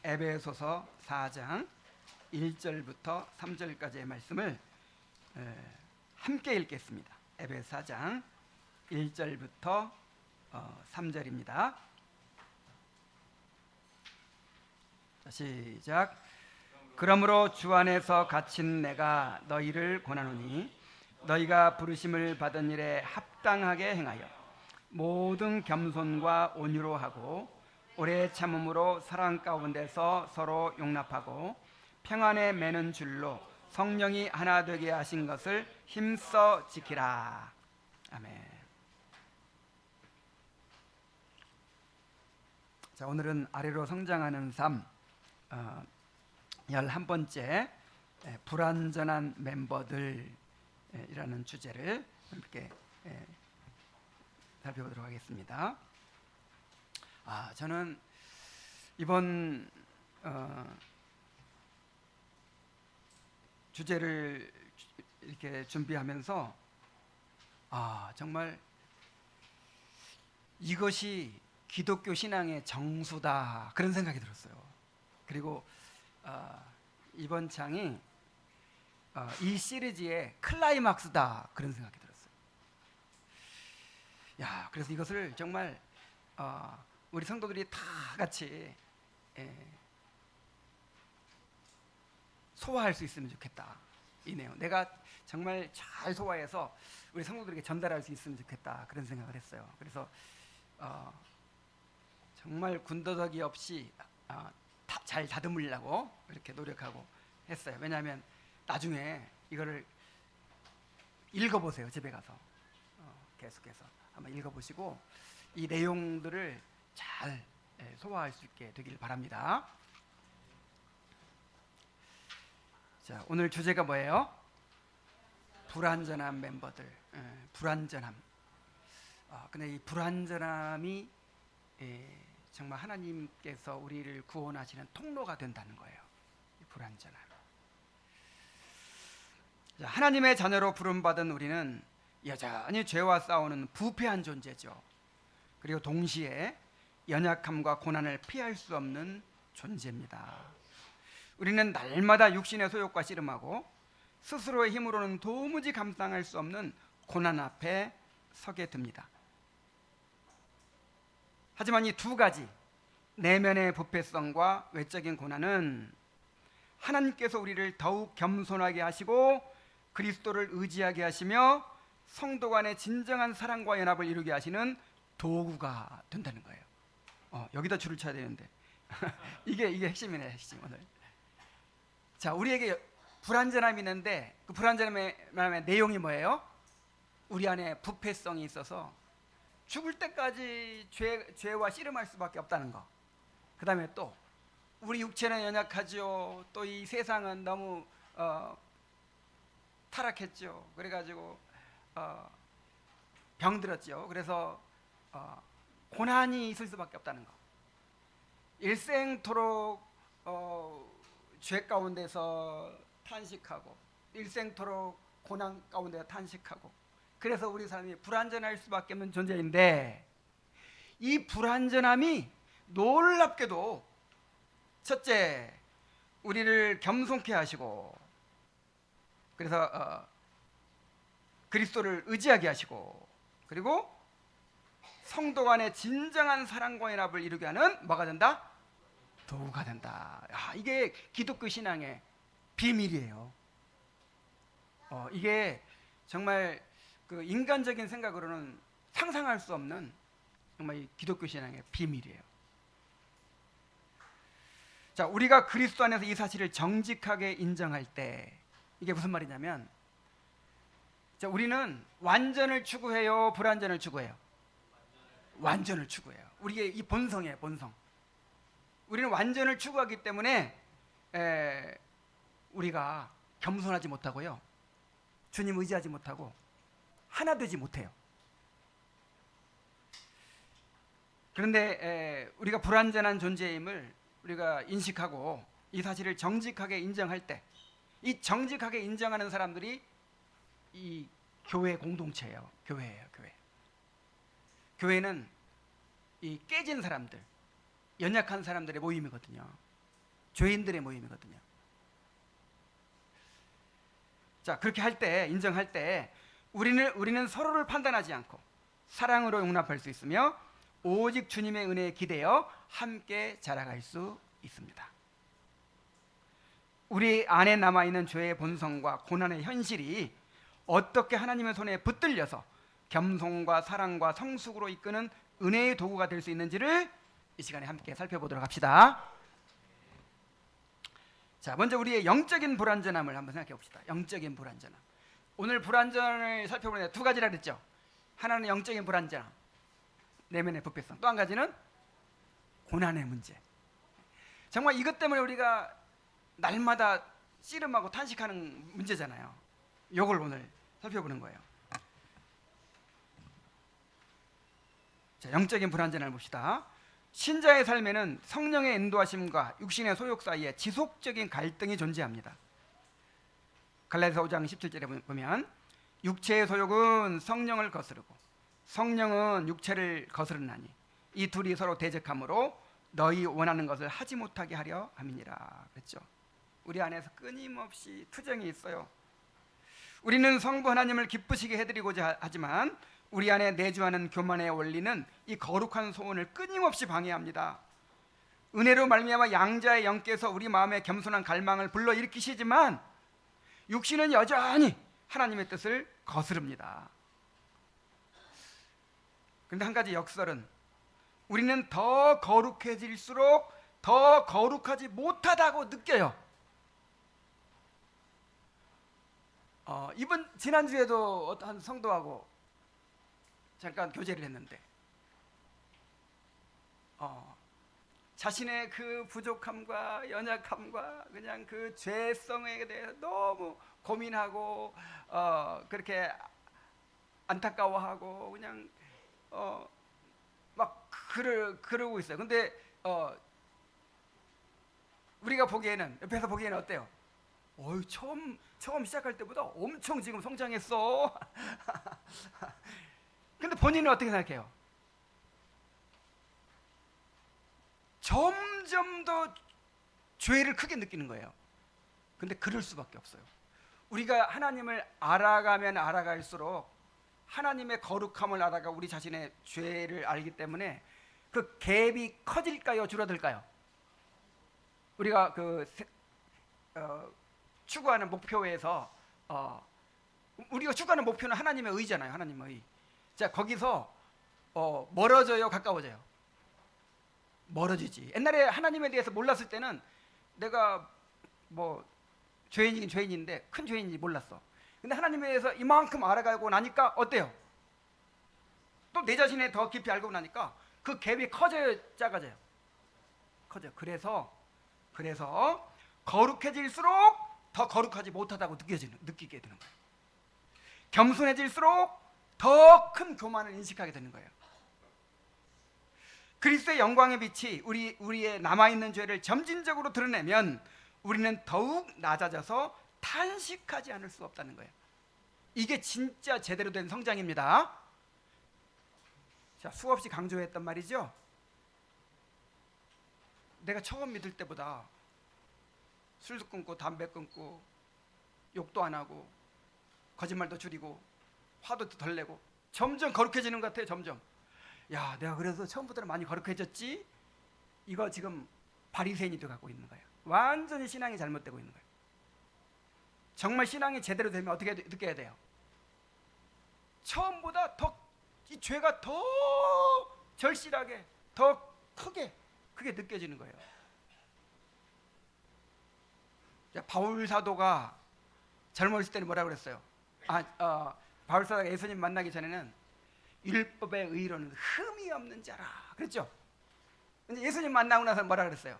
에베소서 4장 1절부터 3절까지의 말씀을 함께 읽겠습니다. 에베소 4장 1절부터 3절입니다. 자, 시작. 그러므로 주 안에서 갇힌 내가 너희를 권하노니 너희가 부르심을 받은 일에 합당하게 행하여 모든 겸손과 온유로 하고 오래 참음으로 사랑 가운데서 서로 용납하고 평안에 매는 줄로 성령이 하나 되게 하신 것을 힘써 지키라. 아멘. 자, 오늘은 아래로 성장하는 삶 11번째 불완전한 멤버들이라는 주제를 함께 살펴보도록 하겠습니다. 저는 이번 주제를 이렇게 준비하면서 정말 이것이 기독교 신앙의 정수다 그런 생각이 들었어요. 그리고 이번 장이 이 시리즈의 클라이막스다 그런 생각이 들었어요. 그래서 이것을 정말 우리 성도들이 다 같이 소화할 수 있으면 좋겠다. 이 내용 내가 정말 잘 소화해서 우리 성도들에게 전달할 수 있으면 좋겠다 그런 생각을 했어요. 그래서 정말 군더더기 없이 잘 다듬으려고 이렇게 노력하고 했어요. 왜냐하면 나중에 이거를 읽어보세요. 집에 가서 계속해서 한번 읽어보시고 이 내용들을 잘 소화할 수 있게 되길 바랍니다. 자, 오늘 주제가 뭐예요? 불완전한 멤버들. 불완전함. 근데 이 불완전함이 정말 하나님께서 우리를 구원하시는 통로가 된다는 거예요. 이 불완전함. 자, 하나님의 자녀로 부름받은 우리는 여전히 죄와 싸우는 부패한 존재죠. 그리고 동시에 연약함과 고난을 피할 수 없는 존재입니다. 우리는 날마다 육신의 소욕과 씨름하고 스스로의 힘으로는 도무지 감당할 수 없는 고난 앞에 서게 됩니다. 하지만 이 두 가지 내면의 부패성과 외적인 고난은 하나님께서 우리를 더욱 겸손하게 하시고 그리스도를 의지하게 하시며 성도 간의 진정한 사랑과 연합을 이루게 하시는 도구가 된다는 거예요. 여기다 줄을 쳐야 되는데 이게 핵심이네, 핵심. 오늘 자, 우리에게 불완전함이 있는데 그 불완전함의 내용이 뭐예요? 우리 안에 부패성이 있어서 죽을 때까지 죄와 씨름할 수밖에 없다는 거. 그 다음에 또 우리 육체는 연약하죠. 또 이 세상은 너무 타락했죠. 그래가지고 병들었죠. 그래서 고난이 있을 수밖에 없다는 거. 일생토록 죄 가운데서 탄식하고 일생토록 고난 가운데서 탄식하고 그래서 우리 삶이 불완전할 수밖에 없는 존재인데 이 불완전함이 놀랍게도 첫째 우리를 겸손케 하시고 그래서 그리스도를 의지하게 하시고 그리고 성도 간의 진정한 사랑과 연합을 이루게 하는 뭐가 된다? 도구가 된다. 이게 기독교 신앙의 비밀이에요. 이게 정말 그 인간적인 생각으로는 상상할 수 없는 정말 이 기독교 신앙의 비밀이에요. 자, 우리가 그리스도 안에서 이 사실을 정직하게 인정할 때 이게 무슨 말이냐면 자, 우리는 완전을 추구해요? 불완전을 추구해요? 완전을 추구해요. 우리의 이 본성이에요, 본성. 우리는 완전을 추구하기 때문에 우리가 겸손하지 못하고요. 주님 의지하지 못하고 하나 되지 못해요. 그런데 우리가 불완전한 존재임을 우리가 인식하고 이 사실을 정직하게 인정할 때 이 정직하게 인정하는 사람들이 이 교회 공동체예요. 교회예요, 교회. 교회는 이 깨진 사람들, 연약한 사람들의 모임이거든요. 죄인들의 모임이거든요. 자, 그렇게 할 때, 인정할 때 우리는 서로를 판단하지 않고 사랑으로 용납할 수 있으며 오직 주님의 은혜에 기대어 함께 자라갈 수 있습니다. 우리 안에 남아있는 죄의 본성과 고난의 현실이 어떻게 하나님의 손에 붙들려서 겸손과 사랑과 성숙으로 이끄는 은혜의 도구가 될 수 있는지를 이 시간에 함께 살펴보도록 합시다. 자, 먼저 우리의 영적인 불완전함을 한번 생각해 봅시다. 영적인 불완전함. 오늘 불완전을 살펴보는데 두 가지라 그랬죠. 하나는 영적인 불완전함, 내면의 부패성. 또 한 가지는 고난의 문제. 정말 이것 때문에 우리가 날마다 씨름하고 탄식하는 문제잖아요. 이걸 오늘 살펴보는 거예요. 자, 영적인 불완전함을 봅시다. 신자의 삶에는 성령의 인도하심과 육신의 소욕 사이에 지속적인 갈등이 존재합니다. 갈라디아서 5장 17절에 보면 육체의 소욕은 성령을 거스르고 성령은 육체를 거스르나니 이 둘이 서로 대적하므로 너희 원하는 것을 하지 못하게 하려 함이니라 그랬죠. 우리 안에서 끊임없이 투쟁이 있어요. 우리는 성부 하나님을 기쁘시게 해드리고자 하지만 우리 안에 내주하는 교만의 원리는 이 거룩한 소원을 끊임없이 방해합니다. 은혜로 말미암아 양자의 영께서 우리 마음에 겸손한 갈망을 불러일으키시지만 육신은 여전히 하나님의 뜻을 거스릅니다. 그런데 한 가지 역설은 우리는 더 거룩해질수록 더 거룩하지 못하다고 느껴요. 지난주에도 어떤 성도하고 잠깐 교제를 했는데 자신의 그 부족함과 연약함과 그냥 그 죄성에 대해서 너무 고민하고 그렇게 안타까워하고 그냥 막 그러고 있어요. 근데 우리가 보기에는, 옆에서 보기에는 어때요? 처음 시작할 때보다 엄청 지금 성장했어. 근데 본인은 어떻게 생각해요? 점점 더 죄를 크게 느끼는 거예요. 근데 그럴 수밖에 없어요. 우리가 하나님을 알아가면 알아갈수록 하나님의 거룩함을 알아가 우리 자신의 죄를 알기 때문에 그 갭이 커질까요? 줄어들까요? 우리가 추구하는 목표에서 우리가 추구하는 목표는 하나님의 의잖아요. 하나님의 의. 자, 거기서 멀어져요? 가까워져요? 멀어지지. 옛날에 하나님에 대해서 몰랐을 때는 내가 뭐 죄인이긴 죄인인데 큰 죄인인지 몰랐어. 근데 하나님에 대해서 이만큼 알아가고 나니까 어때요? 또 내 자신에 더 깊이 알고 나니까 그 갭이 커져요? 작아져요? 커져요. 그래서 거룩해질수록 더 거룩하지 못하다고 느끼게 되는 거예요. 겸손해질수록 더 큰 교만을 인식하게 되는 거예요. 그리스도의 영광의 빛이 우리의 남아있는 죄를 점진적으로 드러내면 우리는 더욱 낮아져서 탄식하지 않을 수 없다는 거예요. 이게 진짜 제대로 된 성장입니다. 자, 수없이 강조했던 말이죠. 내가 처음 믿을 때보다 술도 끊고 담배 끊고 욕도 안 하고 거짓말도 줄이고 화도 덜 내고 점점 거룩해지는 것 같아요. 점점. 야, 내가 그래서 처음부터는 많이 거룩해졌지? 이거 지금 바리새인이 돼가고 있는 거예요. 완전히 신앙이 잘못되고 있는 거예요. 정말 신앙이 제대로 되면 어떻게 느껴야 돼요? 처음보다 이 죄가 더 절실하게, 더 크게 그게 느껴지는 거예요. 바울 사도가 젊었을 때는 뭐라 그랬어요? 바울 사도가 예수님 만나기 전에는 율법의 의로는 흠이 없는 자라 그랬죠? 근데 예수님 만나고 나서 뭐라 그랬어요?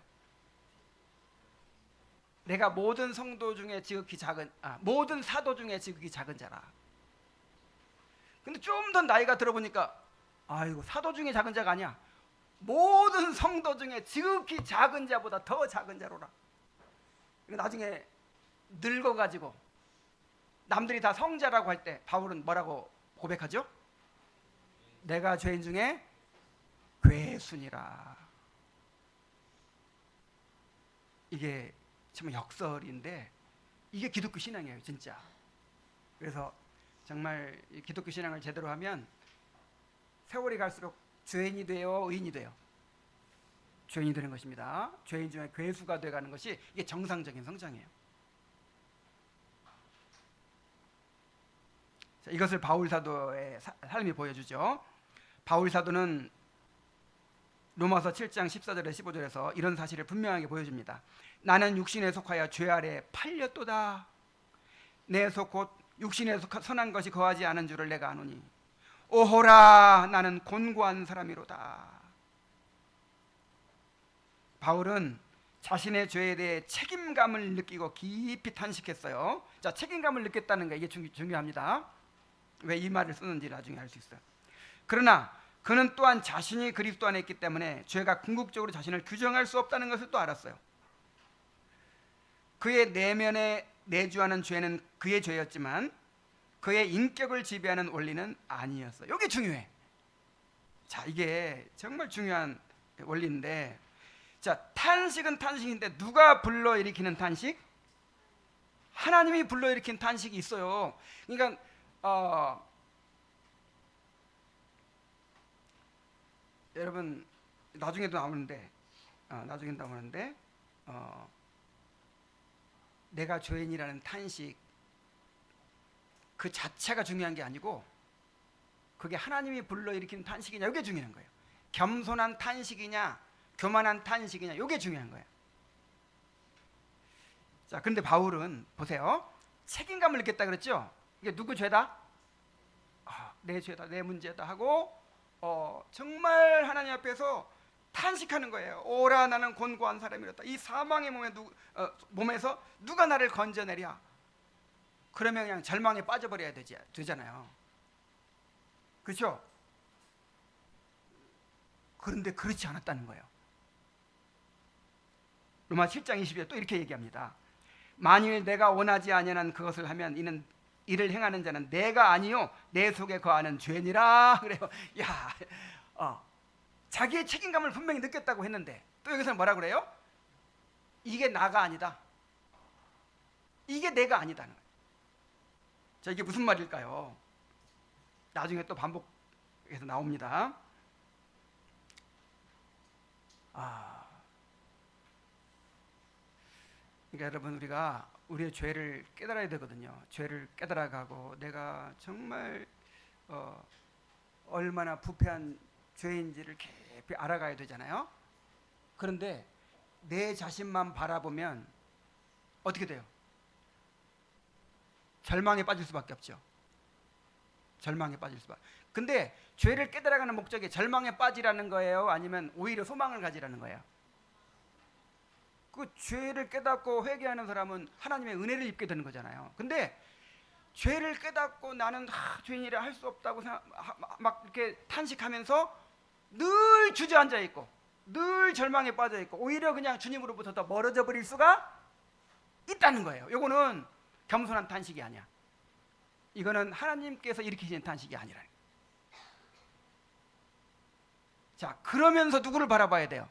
내가 모든 성도 중에 지극히 작은 모든 사도 중에 지극히 작은 자라. 근데 좀 더 나이가 들어보니까 아이고, 사도 중에 작은 자가 아니야. 모든 성도 중에 지극히 작은 자보다 더 작은 자로라. 나중에 늙어가지고 남들이 다 성자라고 할 때 바울은 뭐라고 고백하죠? 내가 죄인 중에 괴순이라. 이게 정말 역설인데 이게 기독교 신앙이에요, 진짜. 그래서 정말 이 기독교 신앙을 제대로 하면 세월이 갈수록 죄인이 돼요, 의인이 돼요? 죄인이 되는 것입니다. 죄인 중에 괴수가 돼가는 것이 이게 정상적인 성장이에요. 자, 이것을 바울 사도의 삶이 보여주죠. 바울 사도는 로마서 7장 14절에 15절에서 이런 사실을 분명하게 보여줍니다. 나는 육신에 속하여 죄 아래 팔렸도다. 내 속 곧 육신에 선한 것이 거하지 않은 줄을 내가 아노니 오호라 나는 곤고한 사람이로다. 바울은 자신의 죄에 대해 책임감을 느끼고 깊이 탄식했어요. 자, 책임감을 느꼈다는 거 이게 중요합니다. 왜 이 말을 쓰는지 나중에 알 수 있어요. 그러나 그는 또한 자신이 그리스도 안에 있기 때문에 죄가 궁극적으로 자신을 규정할 수 없다는 것을 또 알았어요. 그의 내면에 내주하는 죄는 그의 죄였지만 그의 인격을 지배하는 원리는 아니었어요. 이게 중요해. 자, 이게 정말 중요한 원리인데, 자, 탄식은 탄식인데 누가 불러일으키는 탄식? 하나님이 불러일으킨 탄식이 있어요. 그러니까 여러분 나중에도 나오는데 내가 죄인이라는 탄식 그 자체가 중요한 게 아니고 그게 하나님이 불러일으킨 탄식이냐 이게 중요한 거예요. 겸손한 탄식이냐 교만한 탄식이냐 이게 중요한 거예요. 자, 근데 바울은 보세요. 책임감을 느꼈다 그랬죠. 이게 누구 죄다? 내 죄다, 내 문제다 하고 정말 하나님 앞에서 탄식하는 거예요. 오라 나는 곤고한 사람이었다. 이 사망의 몸에서 누가 나를 건져내랴. 그러면 그냥 절망에 빠져버려야 되잖아요. 그렇죠? 그런데 그렇지 않았다는 거예요. 로마 7장 20절에 또 이렇게 얘기합니다. 만일 내가 원하지 아니하는 그것을 하면 이를 행하는 자는 내가 아니요 내 속에 거하는 죄니라. 그래요. 야, 자기의 책임감을 분명히 느꼈다고 했는데 또 여기서 뭐라 그래요? 이게 나가 아니다. 이게 내가 아니다는 거예요. 자, 이게 무슨 말일까요? 나중에 또 반복해서 나옵니다. 그러니까 여러분 우리가 우리의 죄를 깨달아야 되거든요. 죄를 깨달아가고 내가 정말 얼마나 부패한 죄인지를 깊이 알아가야 되잖아요. 그런데 내 자신만 바라보면 어떻게 돼요? 절망에 빠질 수밖에 없죠. 절망에 빠질 수밖에. 근데 죄를 깨달아가는 목적이 절망에 빠지라는 거예요? 아니면 오히려 소망을 가지라는 거예요? 그 죄를 깨닫고 회개하는 사람은 하나님의 은혜를 입게 되는 거잖아요. 근데 죄를 깨닫고 나는 죄인이라 할 수 없다고 막 이렇게 탄식하면서 늘 주저앉아 있고 늘 절망에 빠져 있고 오히려 그냥 주님으로부터 더 멀어져 버릴 수가 있다는 거예요. 이거는 겸손한 탄식이 아니야. 이거는 하나님께서 일으키신 탄식이 아니라. 자, 그러면서 누구를 바라봐야 돼요?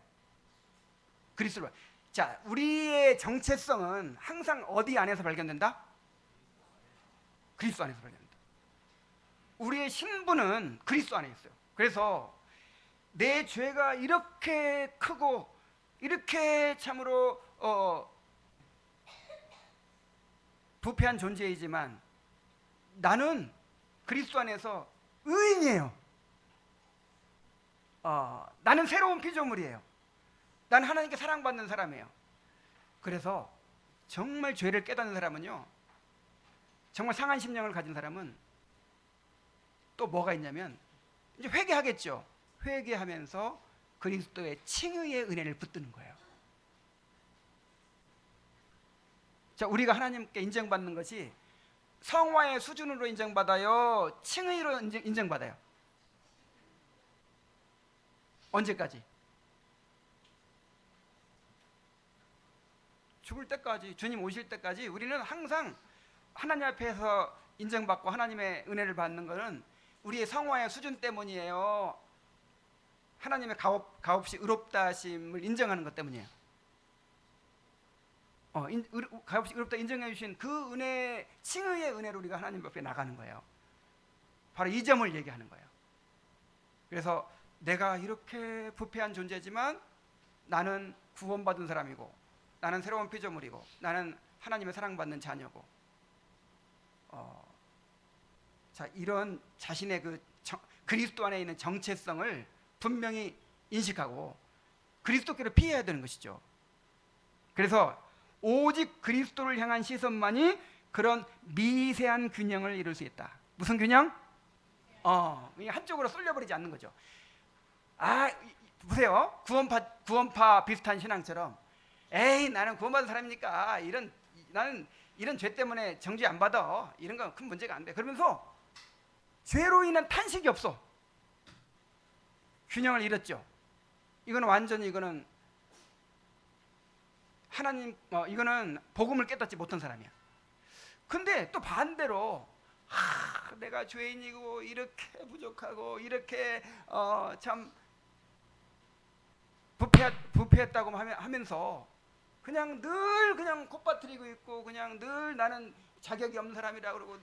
그리스도를. 자, 우리의 정체성은 항상 어디 안에서 발견된다? 그리스도 안에서 발견된다. 우리의 신분은 그리스도 안에 있어요. 그래서 내 죄가 이렇게 크고 이렇게 참으로 부패한 존재이지만 나는 그리스도 안에서 의인이에요. 나는 새로운 피조물이에요. 난 하나님께 사랑받는 사람이에요. 그래서 정말 죄를 깨닫는 사람은요, 정말 상한 심령을 가진 사람은 또 뭐가 있냐면 이제 회개하겠죠. 회개하면서 그리스도의 칭의의 은혜를 붙드는 거예요. 자, 우리가 하나님께 인정받는 것이 성화의 수준으로 인정받아요? 칭의로 인정받아요? 언제까지? 죽을 때까지, 주님 오실 때까지 우리는 항상 하나님 앞에서 인정받고 하나님의 은혜를 받는 것은 우리의 성화의 수준 때문이에요. 하나님의 가없이 의롭다 하심을 인정하는 것 때문이에요. 값없이 의롭다 인정해 주신 그 은혜, 칭의의 은혜로 우리가 하나님 앞에 나가는 거예요. 바로 이 점을 얘기하는 거예요. 그래서 내가 이렇게 부패한 존재지만 나는 구원받은 사람이고, 나는 새로운 피조물이고, 나는 하나님의 사랑받는 자녀고, 자, 이런 자신의 그리스도 안에 있는 정체성을 분명히 인식하고 그리스도께로 피해야 되는 것이죠. 그래서 오직 그리스도를 향한 시선만이 그런 미세한 균형을 이룰 수 있다. 무슨 균형? 한쪽으로 쏠려버리지 않는 거죠. 보세요. 구원파 비슷한 신앙처럼, 에이, 나는 구원받은 사람이니까 나는 이런 죄 때문에 정죄 안 받아, 이런 건 큰 문제가 안 돼, 그러면서 죄로 인한 탄식이 없어. 균형을 잃었죠. 이거는 하나님, 이거는 복음을 깨닫지 못한 사람이야. 근데 또 반대로 내가 죄인이고 이렇게 부족하고 이렇게 참 부패했다고 하면서 그냥 늘 그냥 콧바트리고 있고, 그냥 늘 나는 자격이 없는 사람이라 그러고,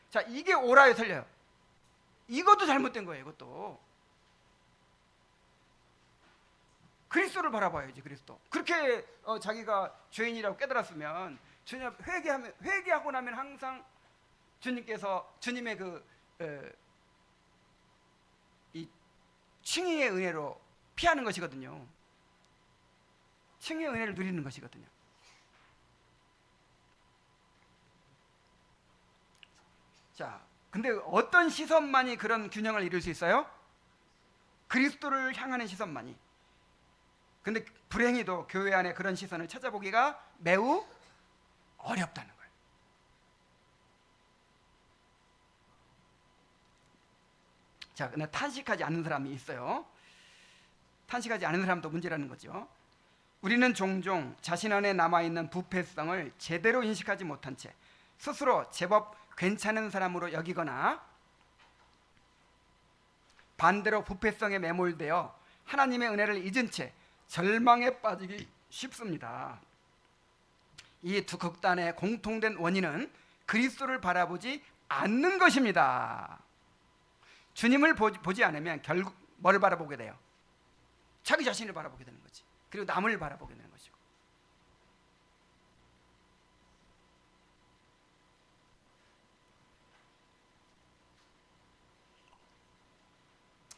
자, 이게 오라에 설려요. 이것도 잘못된 거예요. 이것도 그리스도를 바라봐야지. 그리스도. 그렇게 자기가 죄인이라고 깨달았으면 주님 회개하고 나면 항상 주님의 이 칭의의 은혜로 피하는 것이거든요. 칭의의 은혜를 누리는 것이거든요. 자, 근데 어떤 시선만이 그런 균형을 이룰 수 있어요? 그리스도를 향하는 시선만이. 근데 불행히도 교회 안에 그런 시선을 찾아보기가 매우 어렵다는 거예요. 자, 근데 탄식하지 않는 사람이 있어요. 탄식하지 않는 사람도 문제라는 거죠. 우리는 종종 자신 안에 남아있는 부패성을 제대로 인식하지 못한 채 스스로 제법 괜찮은 사람으로 여기거나, 반대로 부패성에 매몰되어 하나님의 은혜를 잊은 채 절망에 빠지기 쉽습니다. 이 두 극단의 공통된 원인은 그리스도를 바라보지 않는 것입니다. 주님을 보지 않으면 결국 뭘 바라보게 돼요? 자기 자신을 바라보게 되는 거지. 그리고 남을 바라보게 되는 것이고.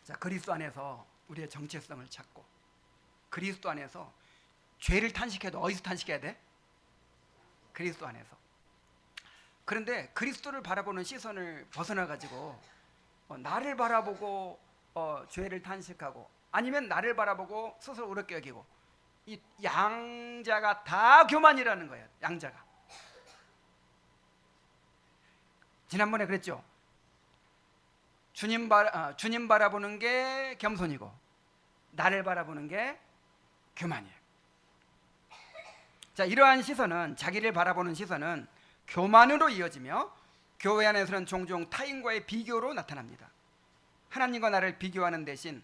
자, 그리스도 안에서 우리의 정체성을 찾고, 그리스도 안에서 죄를 탄식해도 어디서 탄식해야 돼? 그리스도 안에서. 그런데 그리스도를 바라보는 시선을 벗어나 가지고 나를 바라보고 죄를 탄식하고, 아니면 나를 바라보고 스스로 어렵게 여기고, 이 양자가 다 교만이라는 거예요. 양자가. 지난번에 그랬죠. 주님 바라보는 게 겸손이고 나를 바라보는 게 교만이에요. 자, 이러한 시선은, 자기를 바라보는 시선은 교만으로 이어지며 교회 안에서는 종종 타인과의 비교로 나타납니다. 하나님과 나를 비교하는 대신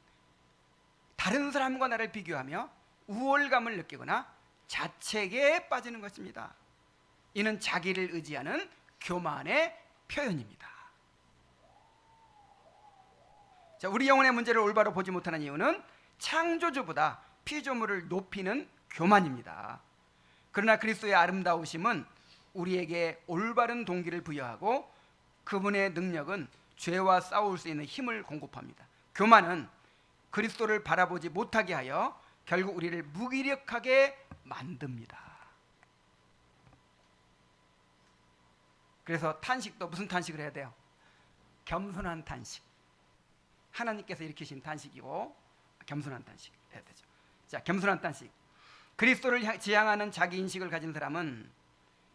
다른 사람과 나를 비교하며 우월감을 느끼거나 자책에 빠지는 것입니다. 이는 자기를 의지하는 교만의 표현입니다. 자, 우리 영혼의 문제를 올바로 보지 못하는 이유는 창조주보다 피조물을 높이는 교만입니다. 그러나 그리스도의 아름다우심은 우리에게 올바른 동기를 부여하고 그분의 능력은 죄와 싸울 수 있는 힘을 공급합니다. 교만은 그리스도를 바라보지 못하게 하여 결국 우리를 무기력하게 만듭니다. 그래서 탄식도 무슨 탄식을 해야 돼요? 겸손한 탄식. 하나님께서 일으키신 탄식이고 겸손한 탄식 해야 되죠. 자, 겸손한 탄식. 그리스도를 지향하는 자기 인식을 가진 사람은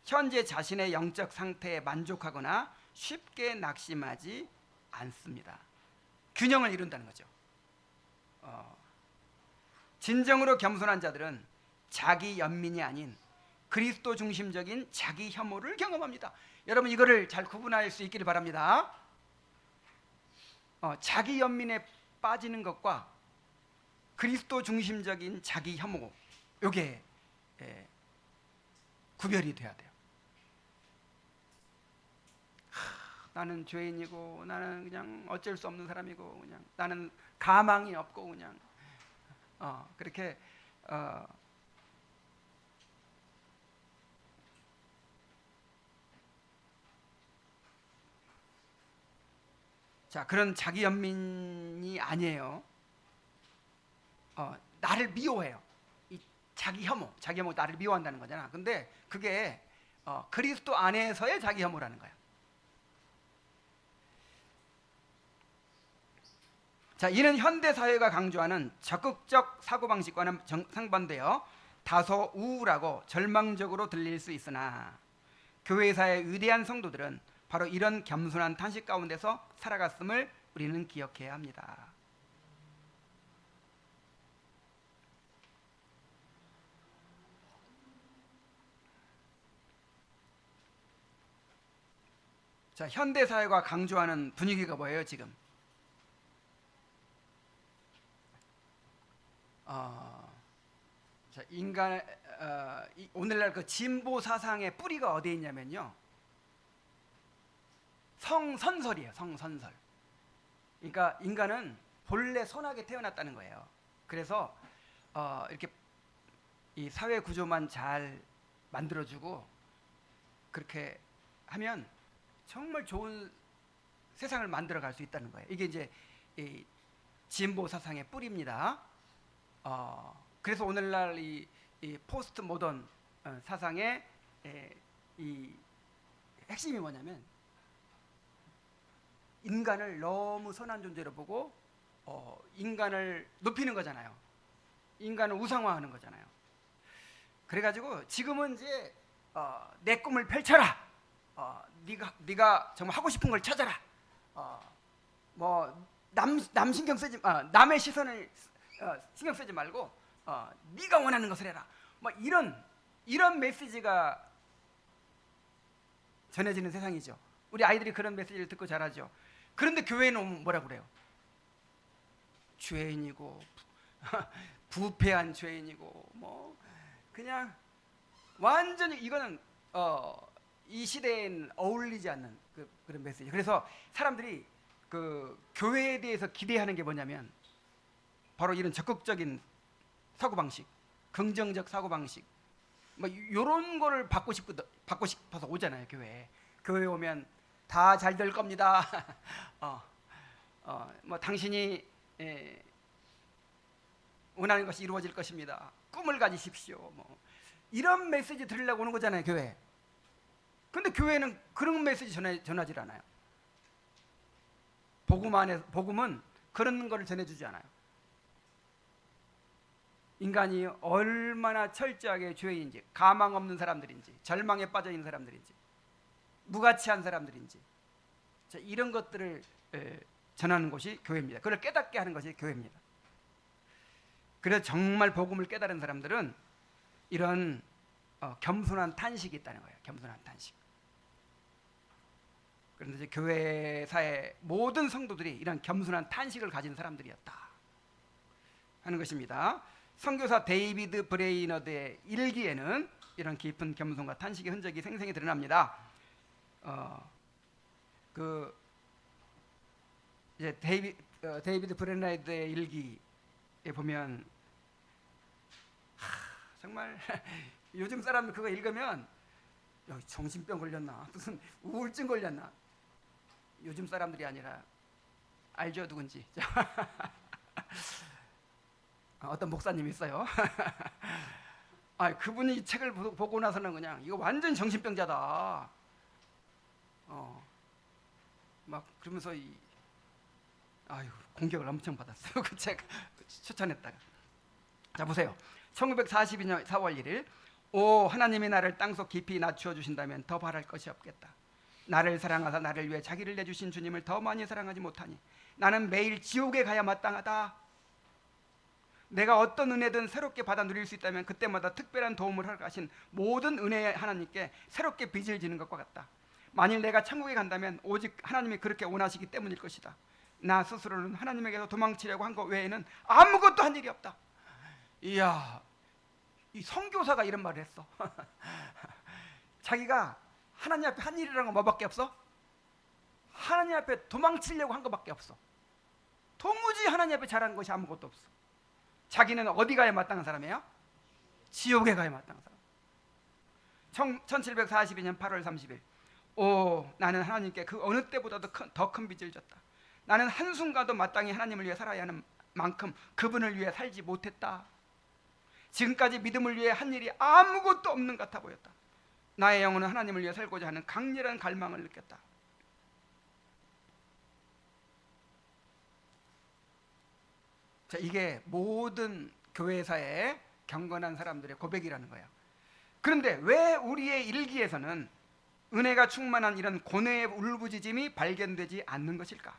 현재 자신의 영적 상태에 만족하거나 쉽게 낙심하지 않습니다. 균형을 이룬다는 거죠. 진정으로 겸손한 자들은 자기 연민이 아닌 그리스도 중심적인 자기 혐오를 경험합니다. 여러분, 이거를 잘 구분할 수 있기를 바랍니다. 자기 연민에 빠지는 것과 그리스도 중심적인 자기 혐오, 요게 구별이 돼야 돼요. 나는 죄인이고, 나는 그냥 어쩔 수 없는 사람이고, 그냥 나는 가망이 없고, 그냥 그렇게 자, 그런 자기 연민이 아니에요. 나를 미워해요. 이 자기 혐오, 나를 미워한다는 거잖아. 근데 그게 그리스도 안에서의 자기 혐오라는 거야. 자, 이는 현대 사회가 강조하는 적극적 사고방식과는 상반되어 다소 우울하고 절망적으로 들릴 수 있으나 교회사의 위대한 성도들은 바로 이런 겸손한 탄식 가운데서 살아갔음을 우리는 기억해야 합니다. 자, 현대 사회가 강조하는 분위기가 뭐예요, 지금? 자, 오늘날 그 진보 사상의 뿌리가 어디에 있냐면요, 성선설이에요. 성선설. 그러니까 인간은 본래 선하게 태어났다는 거예요. 그래서 이렇게 이 사회 구조만 잘 만들어주고 그렇게 하면 정말 좋은 세상을 만들어갈 수 있다는 거예요. 이게 이제 이 진보 사상의 뿌리입니다. 그래서 오늘날 이 포스트 모던 사상의 이 핵심이 뭐냐면 인간을 너무 선한 존재로 보고 인간을 높이는 거잖아요. 인간을 우상화하는 거잖아요. 그래가지고 지금은 이제 내 꿈을 펼쳐라. 네가 정말 하고 싶은 걸 찾아라. 뭐 남 신경 쓰지, 남의 시선을 신경 쓰지 말고 네가 원하는 것을 해라. 뭐 이런 메시지가 전해지는 세상이죠. 우리 아이들이 그런 메시지를 듣고 자라죠. 그런데 교회는 오면 뭐라 그래요? 죄인이고 부패한 죄인이고 뭐 그냥 완전히 이거는 이 시대엔 어울리지 않는 그런 메시지. 그래서 사람들이 그 교회에 대해서 기대하는 게 뭐냐면 바로 이런 적극적인 사고방식, 긍정적 사고방식, 뭐 이런 거를 받고 싶어서 오잖아요. 교회에 오면 다 잘 될 겁니다. 뭐 당신이 원하는 것이 이루어질 것입니다. 꿈을 가지십시오. 뭐 이런 메시지 들으려고 오는 거잖아요, 교회. 근데 교회는 그런 메시지 전하지 않아요. 복음은 그런 거를 전해주지 않아요. 인간이 얼마나 철저하게 죄인인지, 가망 없는 사람들인지, 절망에 빠져 있는 사람들인지, 무가치한 사람들인지, 자, 이런 것들을 전하는 것이 교회입니다. 그걸 깨닫게 하는 것이 교회입니다. 그래서 정말 복음을 깨달은 사람들은 이런 겸손한 탄식이 있다는 거예요. 겸손한 탄식. 그런데 이제 교회사의 모든 성도들이 이런 겸손한 탄식을 가진 사람들이었다 하는 것입니다. 선교사 데이비드 브레이너드의 일기에는 이런 깊은 겸손과 탄식의 흔적이 생생히 드러납니다. 이제 데이비드 브레이너드의 일기에 보면 정말 요즘 사람들 그거 읽으면 야, 정신병 걸렸나, 무슨 우울증 걸렸나. 요즘 사람들이 아니라 알죠, 누군지. 어떤 목사님이 있어요. 그분이 이 책을 보고 나서는 그냥 이거 완전 정신병자다. 막 그러면서 공격을 엄청 받았어요. 그 책 추천했다가. 자, 보세요. 1942년 4월 1일 오 하나님이 나를 땅속 깊이 낮추어 주신다면 더 바랄 것이 없겠다. 나를 사랑하사 나를 위해 자기를 내주신 주님을 더 많이 사랑하지 못하니 나는 매일 지옥에 가야 마땅하다. 내가 어떤 은혜든 새롭게 받아 누릴 수 있다면 그때마다 특별한 도움을 허락하신 모든 은혜의 하나님께 새롭게 빚을 지는 것과 같다. 만일 내가 천국에 간다면 오직 하나님이 그렇게 원하시기 때문일 것이다. 나 스스로는 하나님에게서 도망치려고 한 것 외에는 아무것도 한 일이 없다. 이야, 이 선교사가 이런 말을 했어. 자기가 하나님 앞에 한 일이라는 건 뭐밖에 없어? 하나님 앞에 도망치려고 한 것밖에 없어. 도무지 하나님 앞에 잘한 것이 아무것도 없어. 자기는 어디 가야 마땅한 사람이에요? 지옥에 가야 마땅한 사람. 1742년 8월 30일 오, 나는 하나님께 그 어느 때보다도 더 큰 빚을 졌다. 나는 한순간도 마땅히 하나님을 위해 살아야 하는 만큼 그분을 위해 살지 못했다. 지금까지 믿음을 위해 한 일이 아무것도 없는 것 같아 보였다. 나의 영혼은 하나님을 위해 살고자 하는 강렬한 갈망을 느꼈다. 자, 이게 모든 교회사에 경건한 사람들의 고백이라는 거예요. 그런데 왜 우리의 일기에서는 은혜가 충만한 이런 고뇌의 울부짖음이 발견되지 않는 것일까?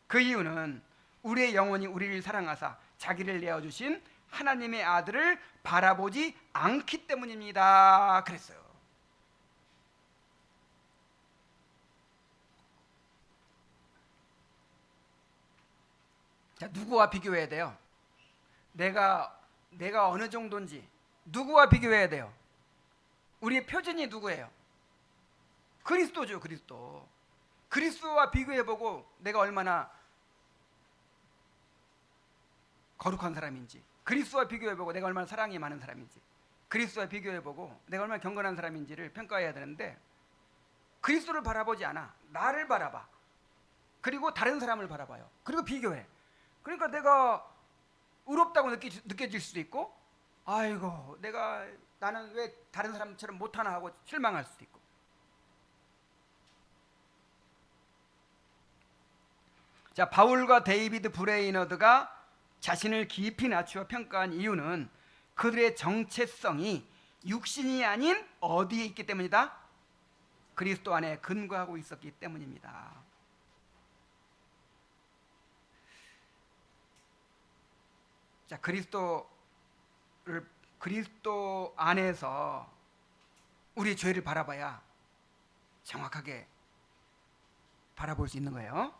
그 이유는 우리의 영혼이 우리를 사랑하사 자기를 내어주신 하나님의 아들을 바라보지 않기 때문입니다. 그랬어요. 자, 누구와 비교해야 돼요? 내가 어느 정도인지 누구와 비교해야 돼요? 우리의 표준이 누구예요? 그리스도죠. 그리스도. 그리스도와 비교해보고 내가 얼마나 거룩한 사람인지, 그리스도와 비교해보고 내가 얼마나 사랑이 많은 사람인지, 그리스도와 비교해보고 내가 얼마나 경건한 사람인지를 평가해야 되는데, 그리스도를 바라보지 않아. 나를 바라봐. 그리고 다른 사람을 바라봐요. 그리고 비교해. 그러니까 내가 의롭다고 느껴질 수도 있고, 아이고 나는 왜 다른 사람처럼 못하나 하고 실망할 수도 있고. 자, 바울과 데이비드 브레이너드가 자신을 깊이 낮추어 평가한 이유는 그들의 정체성이 육신이 아닌 어디에 있기 때문이다? 그리스도 안에 근거하고 있었기 때문입니다. 자, 그리스도 안에서 우리 죄를 바라봐야 정확하게 바라볼 수 있는 거예요.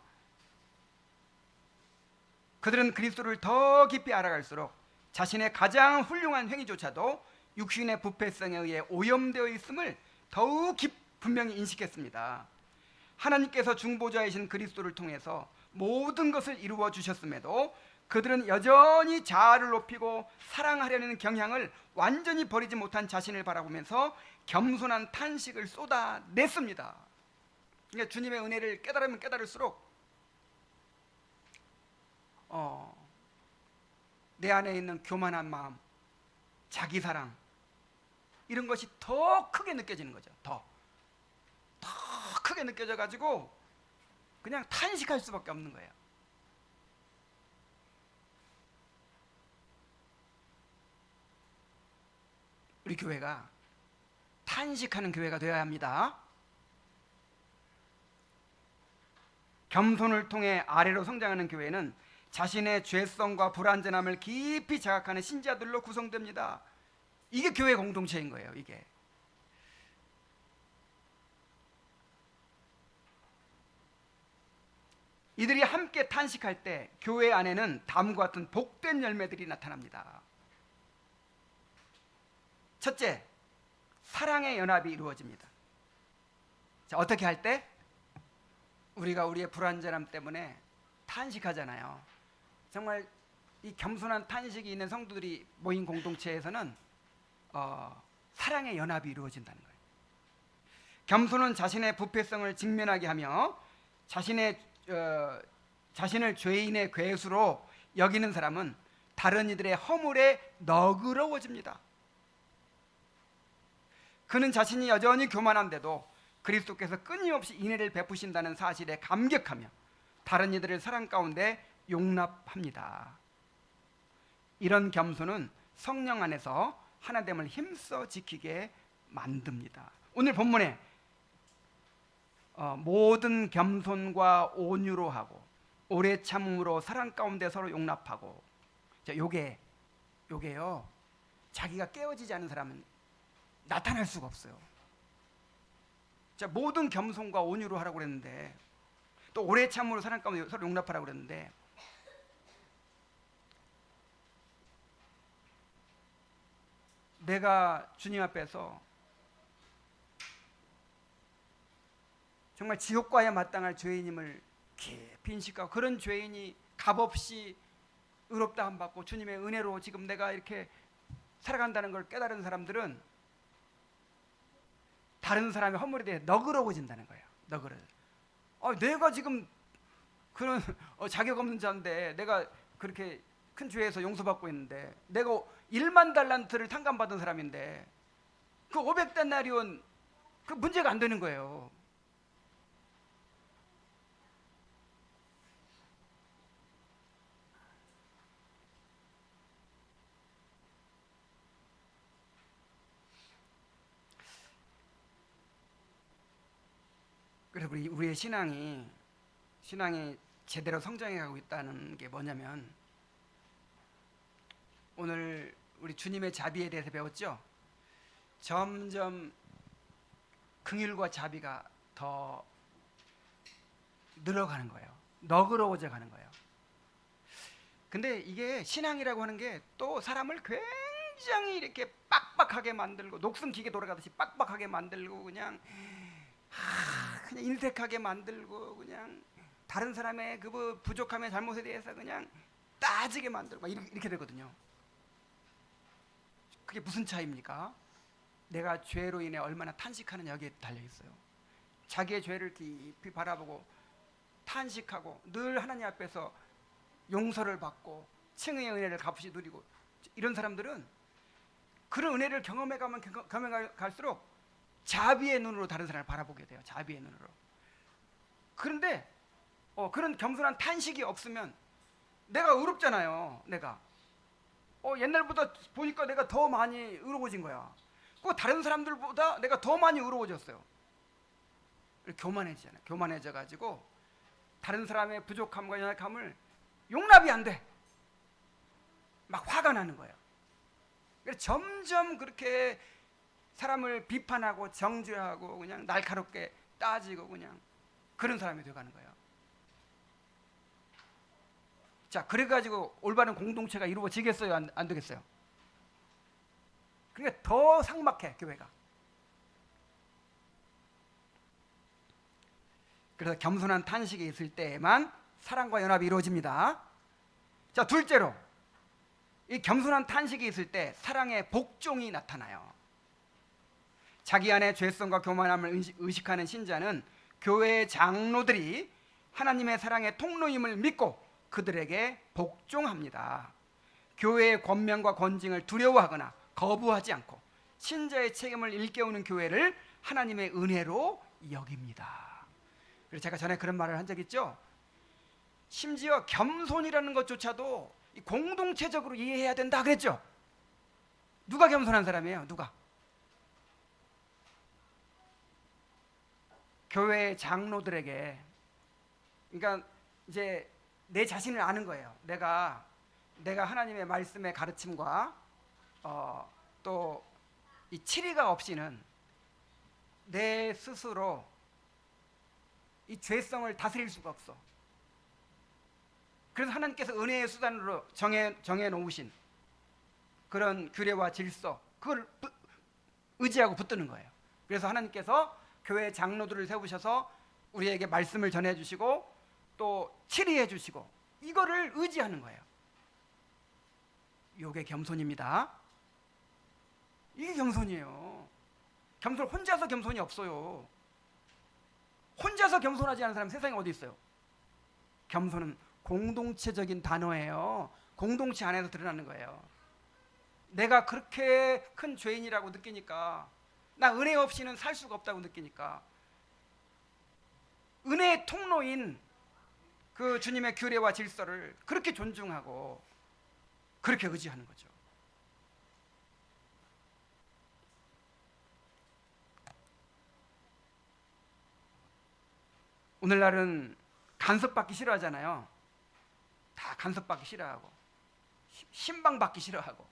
그들은 그리스도를 더 깊이 알아갈수록 자신의 가장 훌륭한 행위조차도 육신의 부패성에 의해 오염되어 있음을 더욱 분명히 인식했습니다. 하나님께서 중보자이신 그리스도를 통해서 모든 것을 이루어 주셨음에도 그들은 여전히 자아를 높이고 사랑하려는 경향을 완전히 버리지 못한 자신을 바라보면서 겸손한 탄식을 쏟아냈습니다. 그러니까 주님의 은혜를 깨달으면 깨달을수록 내 안에 있는 교만한 마음, 자기 사랑, 이런 것이 더 크게 느껴지는 거죠. 더 크게 느껴져 가지고 그냥 탄식할 수밖에 없는 거예요. 우리 교회가 탄식하는 교회가 되어야 합니다. 겸손을 통해 아래로 성장하는 교회는 자신의 죄성과 불완전함을 깊이 자각하는 신자들로 구성됩니다. 이게 교회 공동체인 거예요. 이게 이들이 함께 탄식할 때 교회 안에는 다음과 같은 복된 열매들이 나타납니다. 첫째, 사랑의 연합이 이루어집니다. 자, 어떻게 할 때? 우리가 우리의 불완전함 때문에 탄식하잖아요. 정말 이 겸손한 탄식이 있는 성도들이 모인 공동체에서는 사랑의 연합이 이루어진다는 거예요. 겸손은 자신의 부패성을 직면하게 하며 자신을 죄인의 괴수로 여기는 사람은 다른 이들의 허물에 너그러워집니다. 그는 자신이 여전히 교만한데도 그리스도께서 끊임없이 인애를 베푸신다는 사실에 감격하며 다른 이들을 사랑 가운데 용납합니다. 이런 겸손은 성령 안에서 하나됨을 힘써 지키게 만듭니다. 오늘 본문에 모든 겸손과 온유로 하고 오래 참음으로 사랑 가운데 서로 용납하고, 요게요, 자기가 깨어지지 않은 사람은 나타날 수가 없어요. 자, 모든 겸손과 온유로 하라고 그랬는데, 또 오래 참음으로 사랑 가운데 서로 용납하라고 그랬는데, 내가 주님 앞에서 정말 지옥과에 마땅할 죄인임을 깊이 인식하고, 그런 죄인이 값없이 의롭다 함 받고 주님의 은혜로 지금 내가 이렇게 살아간다는 걸 깨달은 사람들은 다른 사람의 허물에 대해 너그러워진다는 거예요. 내가 지금 그런 자격 없는 자인데, 내가 그렇게 큰 죄에서 용서받고 있는데, 내가 1만 달란트를 탕감받은 사람인데 그 500데나리온 그 문제가 안 되는 거예요. 그래서 우리의 신앙이 제대로 성장해 가고 있다는 게 뭐냐면, 오늘 우리 주님의 자비에 대해서 배웠죠. 점점 긍휼과 자비가 더 늘어가는 거예요. 너그러워져 가는 거예요. 근데 이게 신앙이라고 하는 게 또 사람을 굉장히 이렇게 빡빡하게 만들고, 녹슨 기계 돌아가듯이 빡빡하게 만들고, 그냥 인색하게 만들고, 그냥 다른 사람의 그 부족함의 잘못에 대해서 그냥 따지게 만들고 이렇게 되거든요. 그게 무슨 차이입니까? 내가 죄로 인해 얼마나 탄식하느냐, 여기에 달려 있어요. 자기의 죄를 깊이 바라보고 탄식하고 늘 하나님 앞에서 용서를 받고 칭의의 은혜를 값없이 누리고, 이런 사람들은 그런 은혜를 경험해 갈수록 자비의 눈으로 다른 사람을 바라보게 돼요. 자비의 눈으로. 그런데 그런 겸손한 탄식이 없으면 내가 의롭잖아요. 내가 옛날보다 보니까 내가 더 많이 의로워진 거야. 그 다른 사람들보다 내가 더 많이 의로워졌어요. 교만해지잖아요. 교만해져 가지고 다른 사람의 부족함과 연약함을 용납이 안 돼. 막 화가 나는 거예요. 그래서 점점 그렇게 사람을 비판하고 정죄하고 그냥 날카롭게 따지고 그냥 그런 사람이 되어가는 거예요. 자, 그래가지고 올바른 공동체가 이루어지겠어요? 안 되겠어요? 그러니까 더 삭막해, 교회가. 그래서 겸손한 탄식이 있을 때에만 사랑과 연합이 이루어집니다. 자, 둘째로, 이 겸손한 탄식이 있을 때 사랑의 복종이 나타나요. 자기 안에 죄성과 교만함을 의식하는 신자는 교회의 장로들이 하나님의 사랑의 통로임을 믿고 그들에게 복종합니다. 교회의 권면과 권징을 두려워하거나 거부하지 않고 신자의 책임을 일깨우는 교회를 하나님의 은혜로 여깁니다. 그래서 제가 전에 그런 말을 한 적 있죠. 심지어 겸손이라는 것조차도 공동체적으로 이해해야 된다 그랬죠. 누가 겸손한 사람이에요? 누가? 교회 장로들에게. 그러니까 이제 내 자신을 아는 거예요. 내가 하나님의 말씀의 가르침과 또 이 치리가 없이는 내 스스로 이 죄성을 다스릴 수가 없어. 그래서 하나님께서 은혜의 수단으로 정해 놓으신 그런 규례와 질서, 그걸 의지하고 붙드는 거예요. 그래서 하나님께서 교회 장로들을 세우셔서 우리에게 말씀을 전해 주시고 또 치리해 주시고, 이거를 의지하는 거예요. 이게 겸손입니다. 이게 겸손이에요. 혼자서 겸손이 없어요. 혼자서 겸손하지 않은 사람 세상에 어디 있어요? 겸손은 공동체적인 단어예요. 공동체 안에서 드러나는 거예요. 내가 그렇게 큰 죄인이라고 느끼니까, 나 은혜 없이는 살 수가 없다고 느끼니까, 은혜의 통로인 그 주님의 규례와 질서를 그렇게 존중하고 그렇게 의지하는 거죠. 오늘날은 간섭받기 싫어하잖아요. 다 간섭받기 싫어하고 신방받기 싫어하고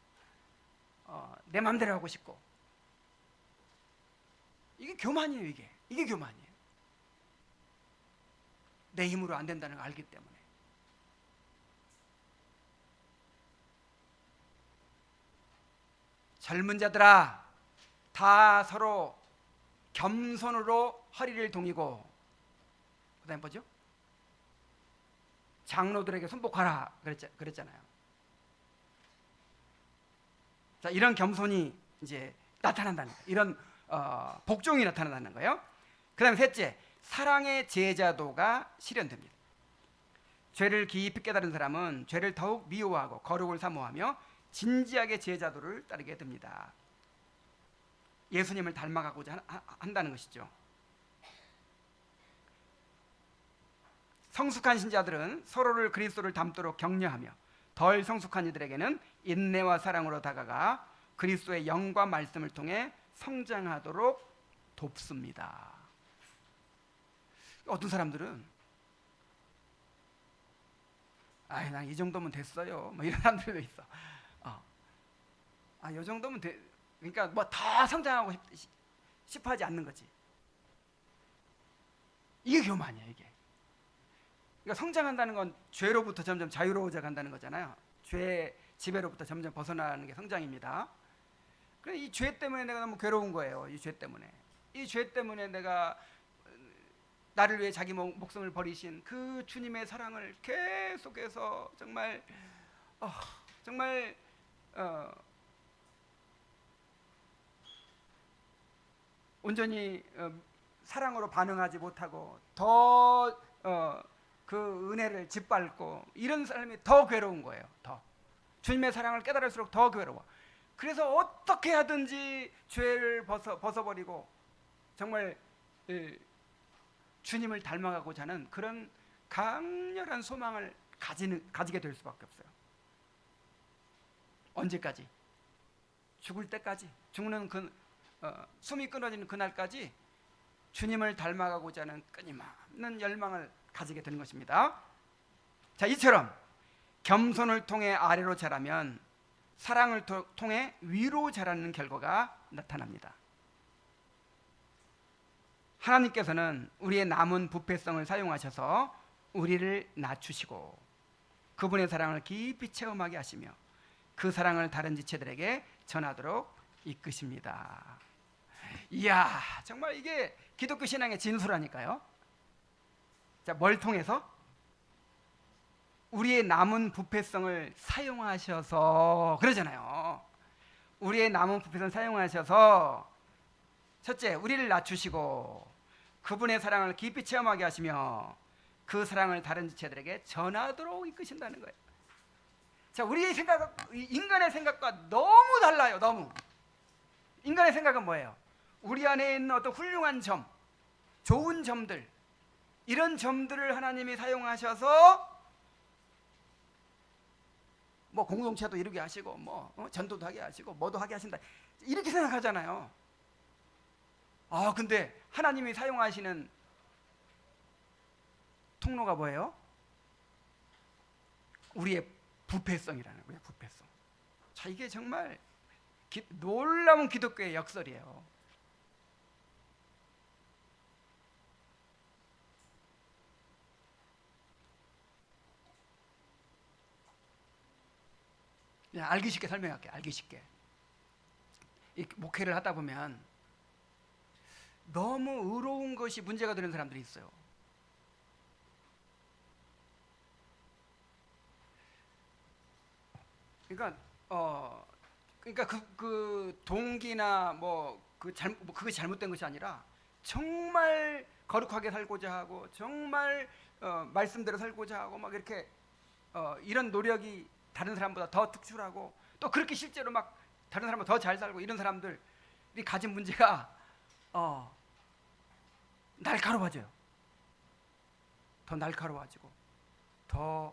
내 맘대로 하고 싶고. 이게 교만이에요. 이게 교만이에요. 내 힘으로 안 된다는 걸 알기 때문에. 젊은 자들아, 다 서로 겸손으로 허리를 동이고 그다음에 뭐죠? 장로들에게 순복하라 그랬잖아요. 자, 이런 겸손이 이제 나타난다는 거예요. 이런 복종이 나타난다는 거예요. 그다음에 셋째, 사랑의 제자도가 실현됩니다. 죄를 깊이 깨달은 사람은 죄를 더욱 미워하고 거룩을 사모하며 진지하게 제자도를 따르게 됩니다. 예수님을 닮아가고자 한다는 것이죠. 성숙한 신자들은 서로를 그리스도를 닮도록 격려하며 덜 성숙한 이들에게는 인내와 사랑으로 다가가 그리스도의 영과 말씀을 통해 성장하도록 돕습니다. 어떤 사람들은 난 이 정도면 됐어요, 뭐 이런 사람들도 있어. 이 정도면 그러니까 뭐 더 성장하고 싶어 하지 않는 거지. 이게 교만이야, 이게. 그러니까 성장한다는 건 죄로부터 점점 자유로워져 간다는 거잖아요. 죄의 지배로부터 점점 벗어나는 게 성장입니다. 그래, 이 죄 때문에 내가 너무 괴로운 거예요. 이 죄 때문에. 이 죄 때문에 내가 나를 위해 자기 목숨을 버리신 그 주님의 사랑을 계속해서 정말 온전히 사랑으로 반응하지 못하고 더 그 은혜를 짓밟고 이런 사람이 더 괴로운 거예요. 더 주님의 사랑을 깨달을수록 더 괴로워. 그래서 어떻게 하든지 죄를 벗어버리고 정말 주님을 닮아가고자 하는 그런 강렬한 소망을 가지게 될 수밖에 없어요. 언제까지? 죽을 때까지, 죽는 숨이 끊어지는 그날까지 주님을 닮아가고자 하는 끊임없는 열망을 가지게 되는 것입니다. 자, 이처럼 겸손을 통해 아래로 자라면 사랑을 통해 위로 자라는 결과가 나타납니다. 하나님께서는 우리의 남은 부패성을 사용하셔서 우리를 낮추시고 그분의 사랑을 깊이 체험하게 하시며 그 사랑을 다른 지체들에게 전하도록 이끄십니다. 이야, 정말 이게 기독교 신앙의 진수라니까요. 자, 뭘 통해서? 우리의 남은 부패성을 사용하셔서 그러잖아요. 우리의 남은 부패성을 사용하셔서 첫째, 우리를 낮추시고 그분의 사랑을 깊이 체험하게 하시며 그 사랑을 다른 지체들에게 전하도록 이끄신다는 거예요. 자, 우리의 인간의 생각과 너무 달라요. 너무. 인간의 생각은 뭐예요? 우리 안에 있는 어떤 훌륭한 점, 좋은 점들, 이런 점들을 하나님이 사용하셔서 뭐 공동체도 이루게 하시고 뭐 전도도 하게 하시고 뭐도 하게 하신다, 이렇게 생각하잖아요. 근데 하나님이 사용하시는 통로가 뭐예요? 우리의 부패성이라는 거예요. 부패성. 자, 이게 정말 놀라운 기독교의 역설이에요. 그냥 알기 쉽게 설명할게요. 알기 쉽게. 이 목회를 하다 보면 너무 의로운 것이 문제가 되는 사람들이 있어요. 그러니까 그 동기나 그것이 잘못된 것이 아니라 정말 거룩하게 살고자 하고 정말 말씀대로 살고자 하고 막 이렇게 이런 노력이 다른 사람보다 더 특출하고 또 그렇게 실제로 막 다른 사람보다 더 잘 살고 이런 사람들이 가진 문제가 날카로워져요. 더 날카로워지고 더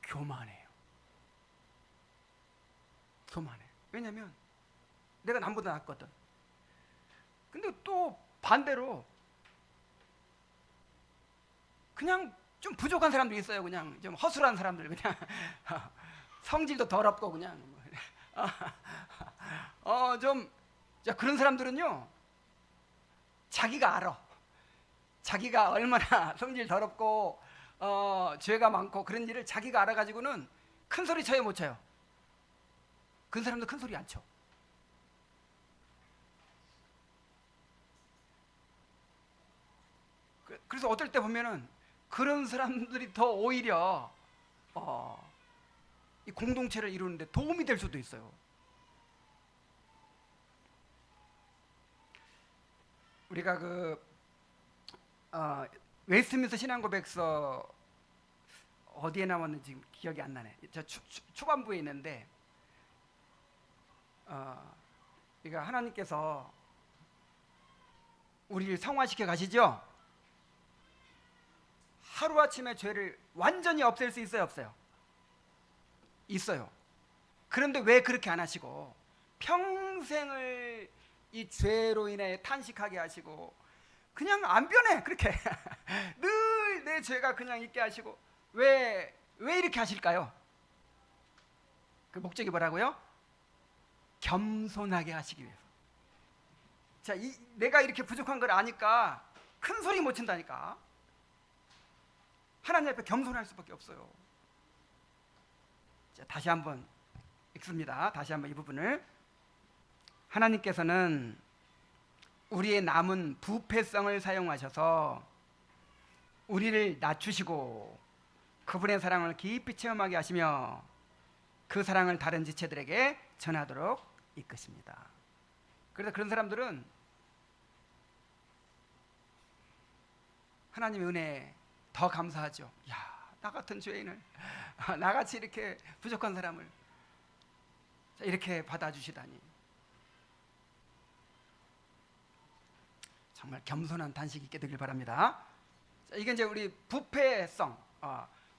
교만해요. 교만해. 왜냐면 내가 남보다 낫거든. 근데 또 반대로 그냥 좀 부족한 사람도 있어요. 그냥 좀 허술한 사람들, 그냥 성질도 더럽고 그냥 자, 그런 사람들은요, 자기가 알아. 자기가 얼마나 성질 더럽고 죄가 많고 그런 일을 자기가 알아가지고는 큰 소리 쳐요, 못 쳐요? 그 사람도 큰 소리 안 쳐. 。 자, 그래서 어떨 때 보면은 그런 사람들이 더 오히려 이 공동체를 이루는데 도움이 될 수도 있어요. 우리가 웨스트민스터 신앙고백서 어디에 나왔는지 기억이 안 나네. 저 초반부에 있는데 그러니까 하나님께서 우리를 성화시켜 가시죠. 하루아침에 죄를 완전히 없앨 수 있어요, 없어요? 있어요. 그런데 왜 그렇게 안 하시고 평생을 이 죄로 인해 탄식하게 하시고 그냥 안 변해, 그렇게 늘 내 죄가 그냥 있게 하시고 왜 이렇게 하실까요? 그 목적이 뭐라고요? 겸손하게 하시기 위해서. 자, 내가 이렇게 부족한 걸 아니까 큰 소리 못 친다니까. 하나님 앞에 겸손할 수밖에 없어요. 자, 다시 한번 읽습니다. 다시 한번 이 부분을. 하나님께서는 우리의 남은 부패성을 사용하셔서 우리를 낮추시고 그분의 사랑을 깊이 체험하게 하시며 그 사랑을 다른 지체들에게 전하도록 이끄십니다. 그래서 그런 사람들은 하나님의 은혜에 더 감사하죠. 야, 나 같은 죄인을, 나같이 이렇게 부족한 사람을 이렇게 받아주시다니. 정말 겸손한 단식이 있게 되길 바랍니다. 자, 이게 이제 우리 부패성,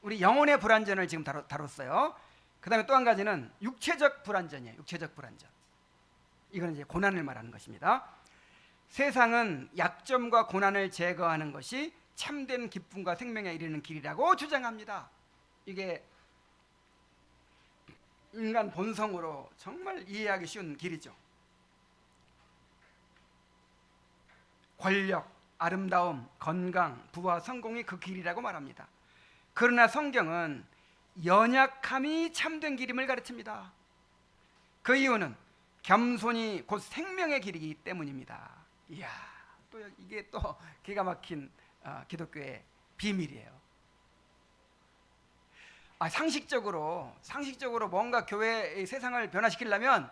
우리 영혼의 불완전을 지금 다뤘어요. 그 다음에 또 한 가지는 육체적 불완전이에요. 육체적 불완전. 이거는 이제 고난을 말하는 것입니다. 세상은 약점과 고난을 제거하는 것이 참된 기쁨과 생명에 이르는 길이라고 주장합니다. 이게 인간 본성으로 정말 이해하기 쉬운 길이죠. 권력, 아름다움, 건강, 부와 성공이 그 길이라고 말합니다. 그러나 성경은 연약함이 참된 길임을 가르칩니다. 그 이유는 겸손이 곧 생명의 길이기 때문입니다. 이야, 또 이게 또 기가 막힌 기독교의 비밀이에요. 상식적으로 뭔가 교회의 세상을 변화시키려면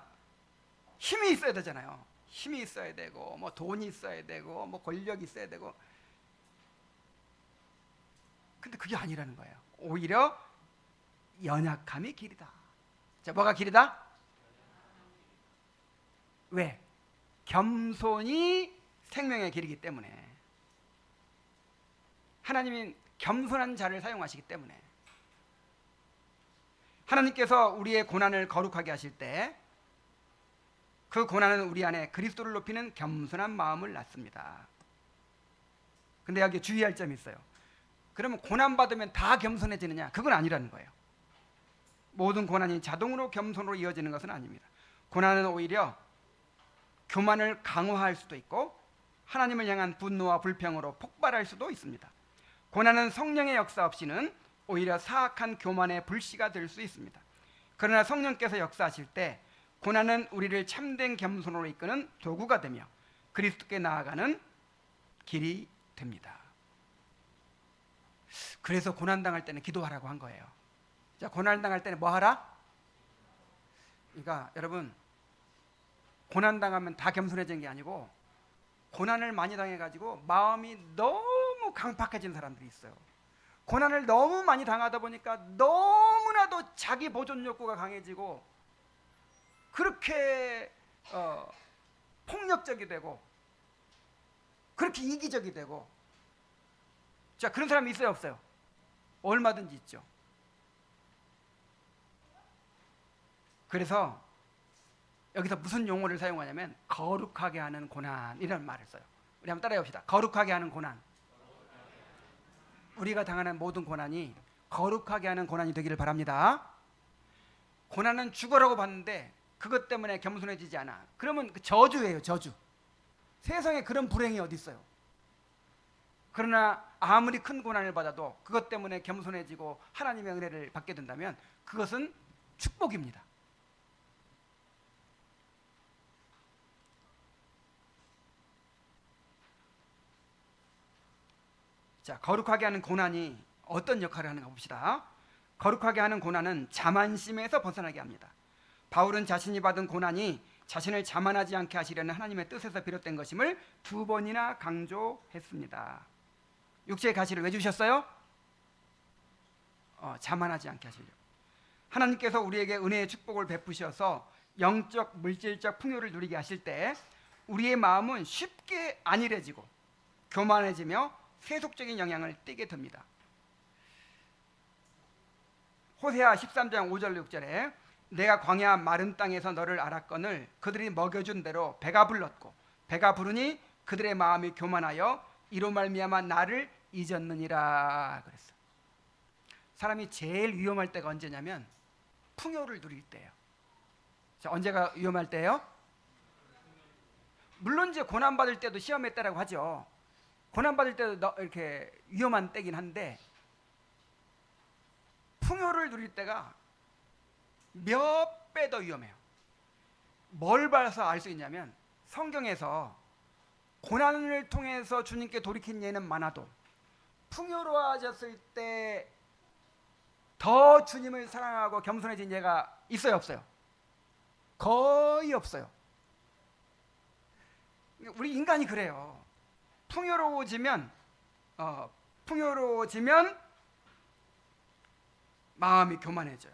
힘이 있어야 되잖아요. 힘이 있어야 되고, 뭐 돈이 있어야 되고, 뭐 권력이 있어야 되고. 근데 그게 아니라는 거예요. 오히려 연약함이 길이다. 자, 뭐가 길이다? 왜? 겸손이 생명의 길이기 때문에. 하나님이 겸손한 자를 사용하시기 때문에. 하나님께서 우리의 고난을 거룩하게 하실 때 그 고난은 우리 안에 그리스도를 높이는 겸손한 마음을 낳습니다. 근데 여기 주의할 점이 있어요. 그러면 고난받으면 다 겸손해지느냐? 그건 아니라는 거예요. 모든 고난이 자동으로 겸손으로 이어지는 것은 아닙니다. 고난은 오히려 교만을 강화할 수도 있고 하나님을 향한 분노와 불평으로 폭발할 수도 있습니다. 고난은 성령의 역사 없이는 오히려 사악한 교만의 불씨가 될 수 있습니다. 그러나 성령께서 역사하실 때 고난은 우리를 참된 겸손으로 이끄는 도구가 되며 그리스도께 나아가는 길이 됩니다. 그래서 고난당할 때는 기도하라고 한 거예요. 자, 고난당할 때는 뭐 하라? 그러니까 여러분, 고난당하면 다 겸손해지는 게 아니고 고난을 많이 당해가지고 마음이 너무 강팍해진 사람들이 있어요. 고난을 너무 많이 당하다 보니까 너무나도 자기 보존 욕구가 강해지고 그렇게 폭력적이 되고 그렇게 이기적이 되고. 자, 그런 사람이 있어요, 없어요? 얼마든지 있죠. 그래서 여기서 무슨 용어를 사용하냐면 거룩하게 하는 고난, 이런 말을 써요. 우리 한번 따라해 봅시다. 거룩하게 하는 고난. 우리가 당하는 모든 고난이 거룩하게 하는 고난이 되기를 바랍니다. 고난은 죽어라고 봤는데 그것 때문에 겸손해지지 않아. 그러면 그 저주예요, 저주. 세상에 그런 불행이 어디 있어요? 그러나 아무리 큰 고난을 받아도 그것 때문에 겸손해지고 하나님의 은혜를 받게 된다면 그것은 축복입니다. 자, 거룩하게 하는 고난이 어떤 역할을 하는가 봅시다. 거룩하게 하는 고난은 자만심에서 벗어나게 합니다. 바울은 자신이 받은 고난이 자신을 자만하지 않게 하시려는 하나님의 뜻에서 비롯된 것임을 2번이나 강조했습니다. 육체의 가시를 왜 주셨어요? 자만하지 않게 하시려고. 하나님께서 우리에게 은혜의 축복을 베푸셔서 영적 물질적 풍요를 누리게 하실 때 우리의 마음은 쉽게 안일해지고 교만해지며 세속적인 영향을 띠게 됩니다. 호세아 13장 5절 6절에 내가 광야 마른 땅에서 너를 알았거늘 그들이 먹여준 대로 배가 불렀고 배가 부르니 그들의 마음이 교만하여 이로 말미암아 나를 잊었느니라 그랬어요. 사람이 제일 위험할 때가 언제냐면 풍요를 누릴 때예요. 자, 언제가 위험할 때예요? 물론 이제 고난받을 때도 시험의 때라고 하죠. 고난받을 때도 이렇게 위험한 때긴 한데 풍요를 누릴 때가 몇 배 더 위험해요. 뭘 봐서 알 수 있냐면 성경에서 고난을 통해서 주님께 돌이킨 예는 많아도 풍요로워졌을 때 더 주님을 사랑하고 겸손해진 예가 있어요, 없어요? 거의 없어요. 우리 인간이 그래요. 풍요로워지면 마음이 교만해져요.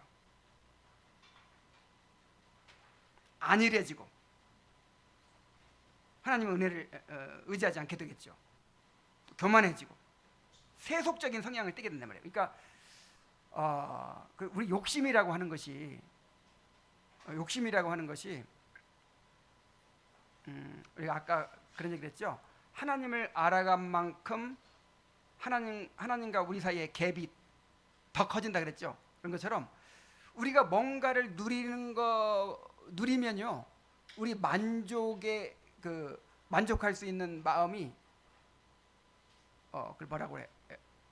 안일해지고 하나님의 은혜를 의지하지 않게 되겠죠. 교만해지고 세속적인 성향을 띠게 된단 말이에요. 그러니까 우리 욕심이라고 하는 것이 우리가 아까 그런 얘기를 했죠. 하나님을 알아간 만큼 하나님과 우리 사이의 갭이 더 커진다 그랬죠. 그런 것처럼 우리가 뭔가를 누리면요, 우리 만족할 수 있는 마음이 그걸 뭐라고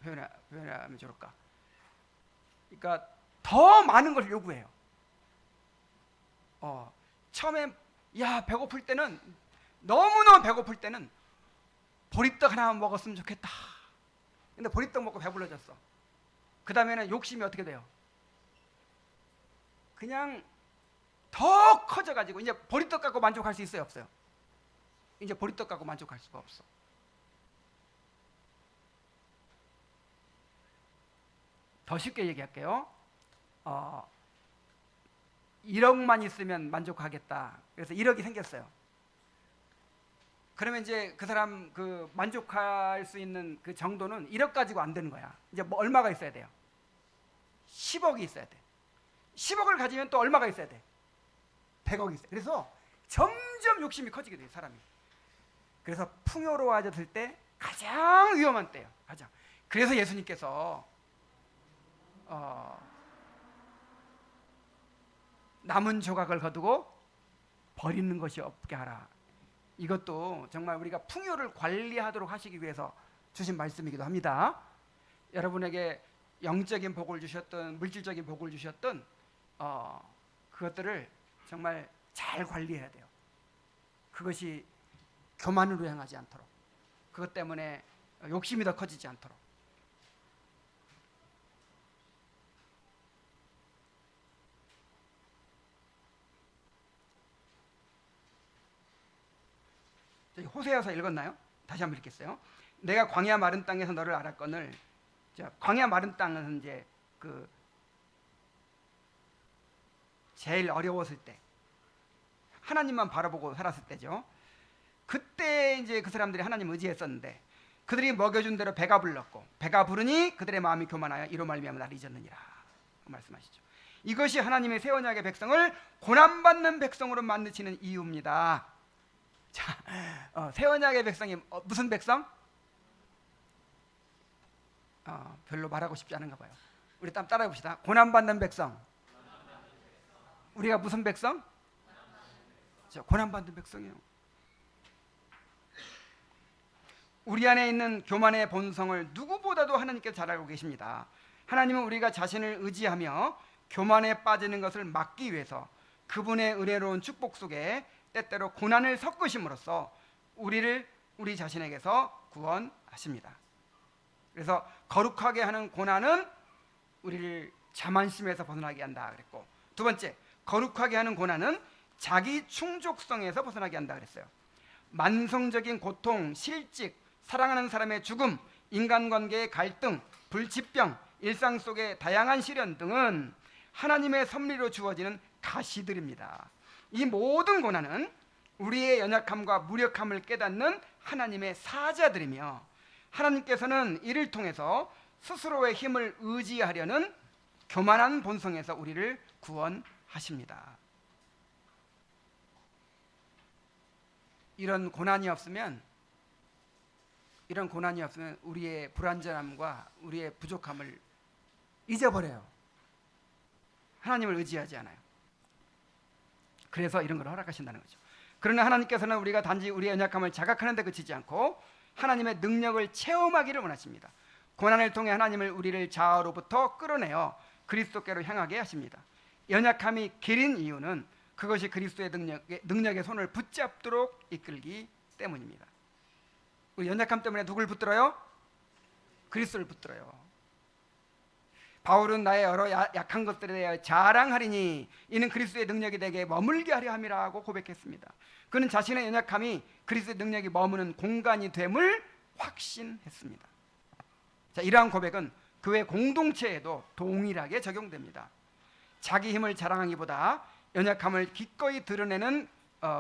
표현하면 좋을까? 그러니까 더 많은 걸 요구해요. 처음에 배고플 때는 너무너무 배고플 때는 보리떡 하나만 먹었으면 좋겠다. 근데 보리떡 먹고 배불러졌어. 그 다음에는 욕심이 어떻게 돼요? 그냥 더 커져가지고 이제 보리떡 갖고 만족할 수 있어요, 없어요? 이제 보리떡 갖고 만족할 수가 없어. 더 쉽게 얘기할게요. 1억만 있으면 만족하겠다. 그래서 1억이 생겼어요. 그러면 이제 그 사람 만족할 수 있는 그 정도는 1억 가지고 안 되는 거야. 이제 뭐 얼마가 있어야 돼요? 10억이 있어야 돼. 10억을 가지면 또 얼마가 있어야 돼? 100억이 있어요. 그래서 점점 욕심이 커지게 돼요, 사람이. 그래서 풍요로워졌을 때 가장 위험한 때예요. 가장. 그래서 예수님께서 남은 조각을 거두고 버리는 것이 없게 하라. 이것도 정말 우리가 풍요를 관리하도록 하시기 위해서 주신 말씀이기도 합니다. 여러분에게 영적인 복을 주셨든 물질적인 복을 주셨든 그것들을 정말 잘 관리해야 돼요. 그것이 교만으로 향하지 않도록, 그것 때문에 욕심이 더 커지지 않도록. 호세아서 읽었나요? 다시 한번 읽겠어요. 내가 광야 마른 땅에서 너를 알았거늘. 자, 광야 마른 땅은 이제 제일 어려웠을 때, 하나님만 바라보고 살았을 때죠. 그때 이제 그 사람들이 하나님 의지했었는데 그들이 먹여준 대로 배가 불렀고 배가 부르니 그들의 마음이 교만하여 이로 말미암아 나를 잊었느니라 말씀하시죠. 이것이 하나님의 새 언약의 백성을 고난받는 백성으로 만드시는 이유입니다. 자, 새 언약의 백성이 무슨 백성? 별로 말하고 싶지 않은가 봐요. 우리 따라해 봅시다. 고난받는 백성. 우리가 무슨 백성? 고난받는 백성이에요. 우리 안에 있는 교만의 본성을 누구보다도 하나님께서 잘 알고 계십니다. 하나님은 우리가 자신을 의지하며 교만에 빠지는 것을 막기 위해서 그분의 은혜로운 축복 속에 때때로 고난을 섞으심으로써 우리 자신에게서 구원하십니다. 그래서 거룩하게 하는 고난은 우리를 자만심에서 벗어나게 한다 그랬고, 두 번째, 거룩하게 하는 고난은 자기 충족성에서 벗어나게 한다 그랬어요. 만성적인 고통, 실직, 사랑하는 사람의 죽음, 인간관계의 갈등, 불치병, 일상 속의 다양한 시련 등은 하나님의 섭리로 주어지는 가시들입니다. 이 모든 고난은 우리의 연약함과 무력함을 깨닫는 하나님의 사자들이며, 하나님께서는 이를 통해서 스스로의 힘을 의지하려는 교만한 본성에서 우리를 구원하십니다. 이런 고난이 없으면 우리의 불완전함과 우리의 부족함을 잊어버려요. 하나님을 의지하지 않아요. 그래서 이런 걸 허락하신다는 거죠. 그러나 하나님께서는 우리가 단지 우리의 연약함을 자각하는 데 그치지 않고 하나님의 능력을 체험하기를 원하십니다. 고난을 통해 하나님을 우리를 자아로부터 끌어내어 그리스도께로 향하게 하십니다. 연약함이 길인 이유는 그것이 그리스도의 능력의 손을 붙잡도록 이끌기 때문입니다. 우리 연약함 때문에 누굴 붙들어요? 그리스도를 붙들어요. 바울은 나의 여러 약한 것들에 대하여 자랑하리니 이는 그리스도의 능력이 내게 머물게 하려 함이라고 고백했습니다. 그는 자신의 연약함이 그리스도의 능력이 머무는 공간이 됨을 확신했습니다. 자, 이러한 고백은 교회 공동체에도 동일하게 적용됩니다. 자기 힘을 자랑하기보다 연약함을 기꺼이 드러내는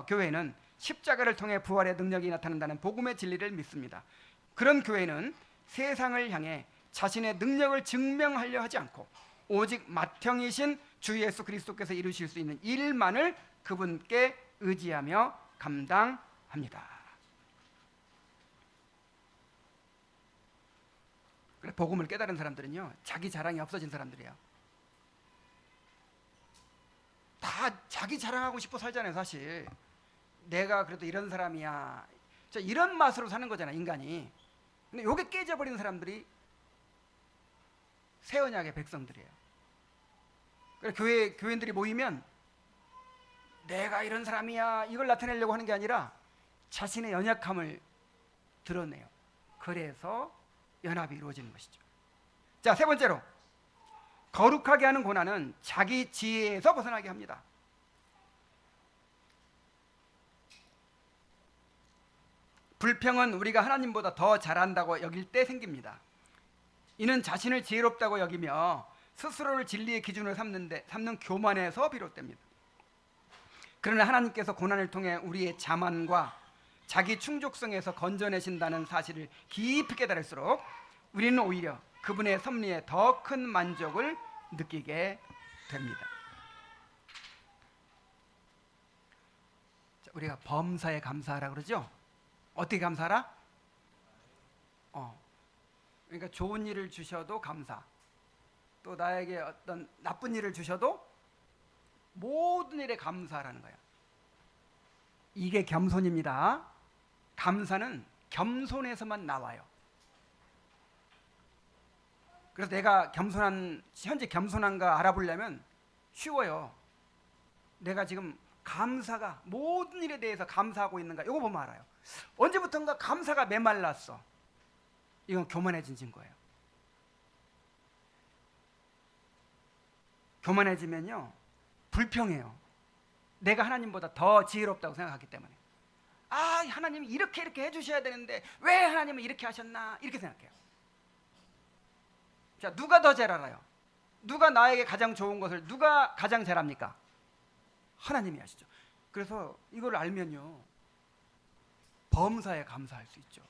교회는 십자가를 통해 부활의 능력이 나타난다는 복음의 진리를 믿습니다. 그런 교회는 세상을 향해 자신의 능력을 증명하려 하지 않고 오직 맏형이신 주 예수 그리스도께서 이루실 수 있는 일만을 그분께 의지하며 감당합니다. 그래, 복음을 깨달은 사람들은요, 자기 자랑이 없어진 사람들이에요. 다 자기 자랑하고 싶어 살잖아요. 사실 내가 그래도 이런 사람이야, 이런 맛으로 사는 거잖아, 인간이. 근데 요게 깨져버린 사람들이 새 언약의 백성들이에요. 그래서 교인들이 모이면 내가 이런 사람이야 이걸 나타내려고 하는 게 아니라 자신의 연약함을 드러내요. 그래서 연합이 이루어지는 것이죠. 자, 세 번째로, 거룩하게 하는 고난은 자기 지혜에서 벗어나게 합니다. 불평은 우리가 하나님보다 더 잘한다고 여길 때 생깁니다. 이는 자신을 지혜롭다고 여기며 스스로를 진리의 기준으로 삼는 교만에서 비롯됩니다. 그러나 하나님께서 고난을 통해 우리의 자만과 자기 충족성에서 건져내신다는 사실을 깊이 깨달을수록 우리는 오히려 그분의 섭리에 더 큰 만족을 느끼게 됩니다. 자, 우리가 범사에 감사하라 그러죠? 어떻게 감사하라? 그러니까 좋은 일을 주셔도 감사, 또 나에게 어떤 나쁜 일을 주셔도 모든 일에 감사하라는 거예요. 이게 겸손입니다. 감사는 겸손에서만 나와요. 그래서 내가 현재 겸손한가 알아보려면 쉬워요. 내가 지금 감사가 모든 일에 대해서 감사하고 있는가, 이거 보면 알아요. 언제부턴가 감사가 메말랐어. 이건 교만해진 증거예요. 교만해지면요, 불평해요. 내가 하나님보다 더 지혜롭다고 생각하기 때문에. 하나님이 이렇게 해주셔야 되는데 왜 하나님은 이렇게 하셨나, 이렇게 생각해요. 자, 누가 더 잘 알아요? 누가 나에게 가장 좋은 것을 누가 가장 잘 압니까? 하나님이 아시죠. 그래서 이걸 알면요, 범사에 감사할 수 있죠.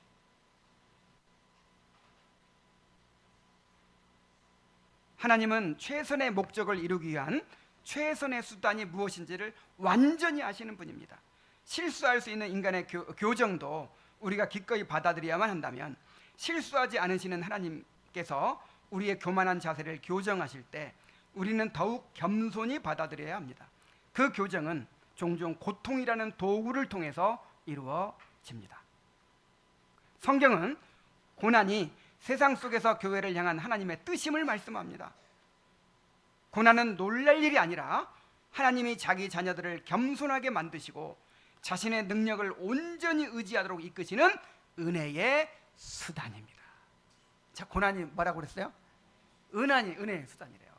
하나님은 최선의 목적을 이루기 위한 최선의 수단이 무엇인지를 완전히 아시는 분입니다. 실수할 수 있는 인간의 교정도 우리가 기꺼이 받아들여야만 한다면, 실수하지 않으시는 하나님께서 우리의 교만한 자세를 교정하실 때 우리는 더욱 겸손히 받아들여야 합니다. 그 교정은 종종 고통이라는 도구를 통해서 이루어집니다. 성경은 고난이 세상 속에서 교회를 향한 하나님의 뜻임을 말씀합니다. 고난은 놀랄 일이 아니라 하나님이 자기 자녀들을 겸손하게 만드시고 자신의 능력을 온전히 의지하도록 이끄시는 은혜의 수단입니다. 자, 고난이 뭐라고 그랬어요? 은혜의 수단이래요.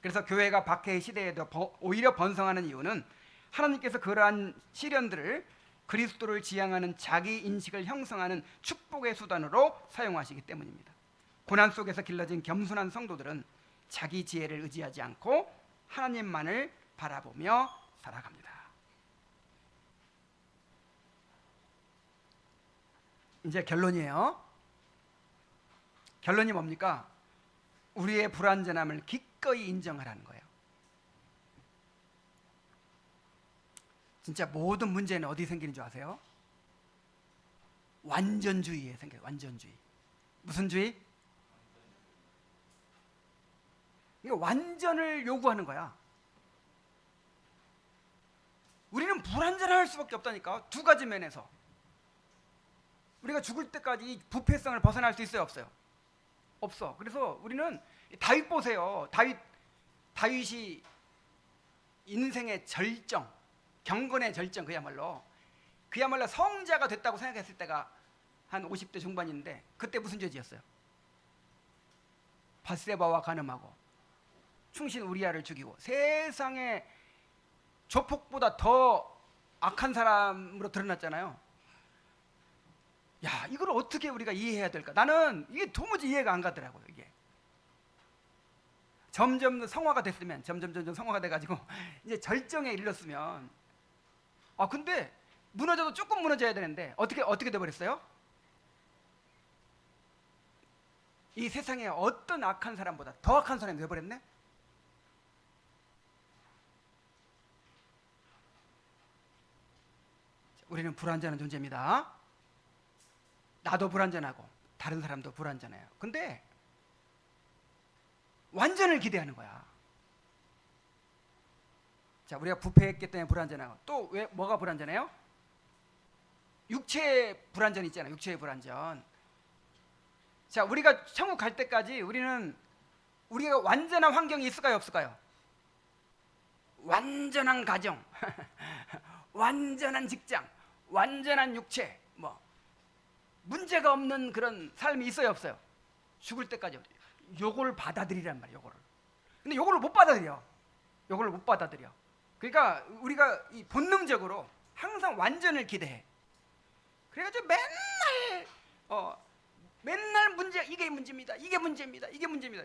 그래서 교회가 박해의 시대에도 오히려 번성하는 이유는 하나님께서 그러한 시련들을 그리스도를 지향하는 자기 인식을 형성하는 축복의 수단으로 사용하시기 때문입니다. 고난 속에서 길러진 겸손한 성도들은 자기 지혜를 의지하지 않고 하나님만을 바라보며 살아갑니다. 이제 결론이에요. 결론이 뭡니까? 우리의 불완전함을 기꺼이 인정하라는 거예요. 진짜 모든 문제는 어디 생기는 줄 아세요? 완전주의에 생겨요. 완전주의. 무슨 주의? 이거 완전을 요구하는 거야. 우리는 불완전할 수밖에 없다니까. 두 가지 면에서. 우리가 죽을 때까지 이 부패성을 벗어날 수 있어요, 없어요? 없어. 그래서 우리는 다윗 보세요. 다윗이 인생의 절정, 경건의 절정, 그야말로 성자가 됐다고 생각했을 때가 한 50대 중반인데, 그때 무슨 죄 지었어요? 밧세바와 간음하고 충신 우리아를 죽이고 세상에 조폭보다 더 악한 사람으로 드러났잖아요. 야, 이걸 어떻게 우리가 이해해야 될까? 나는 이게 도무지 이해가 안 가더라고요. 이게 점점 성화가 됐으면, 점점 성화가 돼가지고 이제 절정에 이르렀으면, 근데 무너져도 조금 무너져야 되는데 어떻게 돼버렸어요? 이 세상에 어떤 악한 사람보다 더 악한 사람이 돼버렸네. 우리는 불완전한 존재입니다. 나도 불완전하고 다른 사람도 불완전해요. 근데 완전을 기대하는 거야. 자, 우리가 부패했기 때문에 불완전하고, 또 왜 뭐가 불완전해요? 육체의 불완전 있잖아요. 육체의 불완전. 자, 우리가 천국 갈 때까지 우리가 완전한 환경이 있을까요, 없을까요? 완전한 가정, 완전한 직장, 완전한 육체, 문제가 없는 그런 삶이 있어요, 없어요? 죽을 때까지 요걸 받아들이란 말이에요. 요거를. 근데 요거를 못 받아들여. 그러니까 우리가 이 본능적으로 항상 완전을 기대해. 그래가지고 맨날 이게 문제입니다.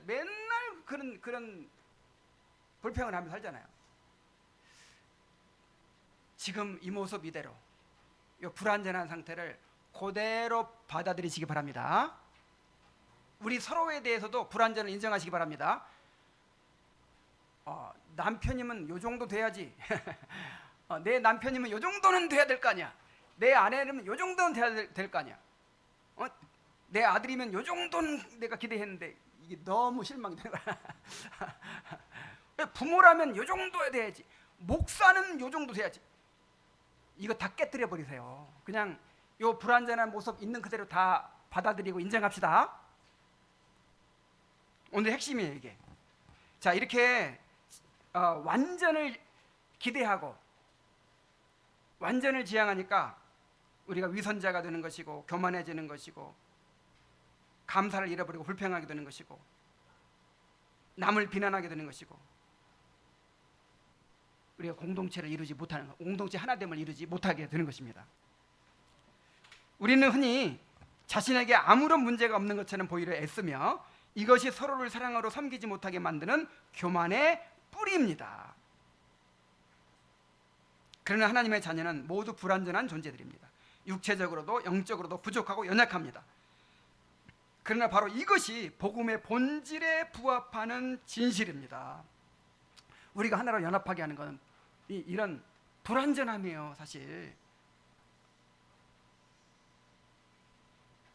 맨날 그런 불평을 하면서 살잖아요. 지금 이 모습 이대로, 이 불완전한 상태를 그대로 받아들이시기 바랍니다. 우리 서로에 대해서도 불완전을 인정하시기 바랍니다. 남편이면 요 정도 돼야지. 내 남편이면 요 정도는 돼야 될 거 아니야. 내 아내는 요 정도는 돼야 될 거 아니야. 내 아들이면 요 정도는 내가 기대했는데 이게 너무 실망이 되는 거야. 부모라면 요 정도 돼야지. 목사는 요 정도 돼야지. 이거 다 깨뜨려 버리세요. 그냥 요 불완전한 모습 있는 그대로 다 받아들이고 인정합시다. 오늘 핵심이에요, 이게. 자, 이렇게 완전을 기대하고 완전을 지향하니까 우리가 위선자가 되는 것이고, 교만해지는 것이고, 감사를 잃어버리고 불평하게 되는 것이고, 남을 비난하게 되는 것이고, 우리가 공동체를 이루지 못하는 것, 공동체 하나됨을 이루지 못하게 되는 것입니다. 우리는 흔히 자신에게 아무런 문제가 없는 것처럼 보이려 애쓰며 이것이 서로를 사랑으로 섬기지 못하게 만드는 교만의 뿌리입니다. 그러나 하나님의 자녀는 모두 불완전한 존재들입니다. 육체적으로도 영적으로도 부족하고 연약합니다. 그러나 바로 이것이 복음의 본질에 부합하는 진실입니다. 우리가 하나로 연합하게 하는 것은 이런 불완전함이에요, 사실.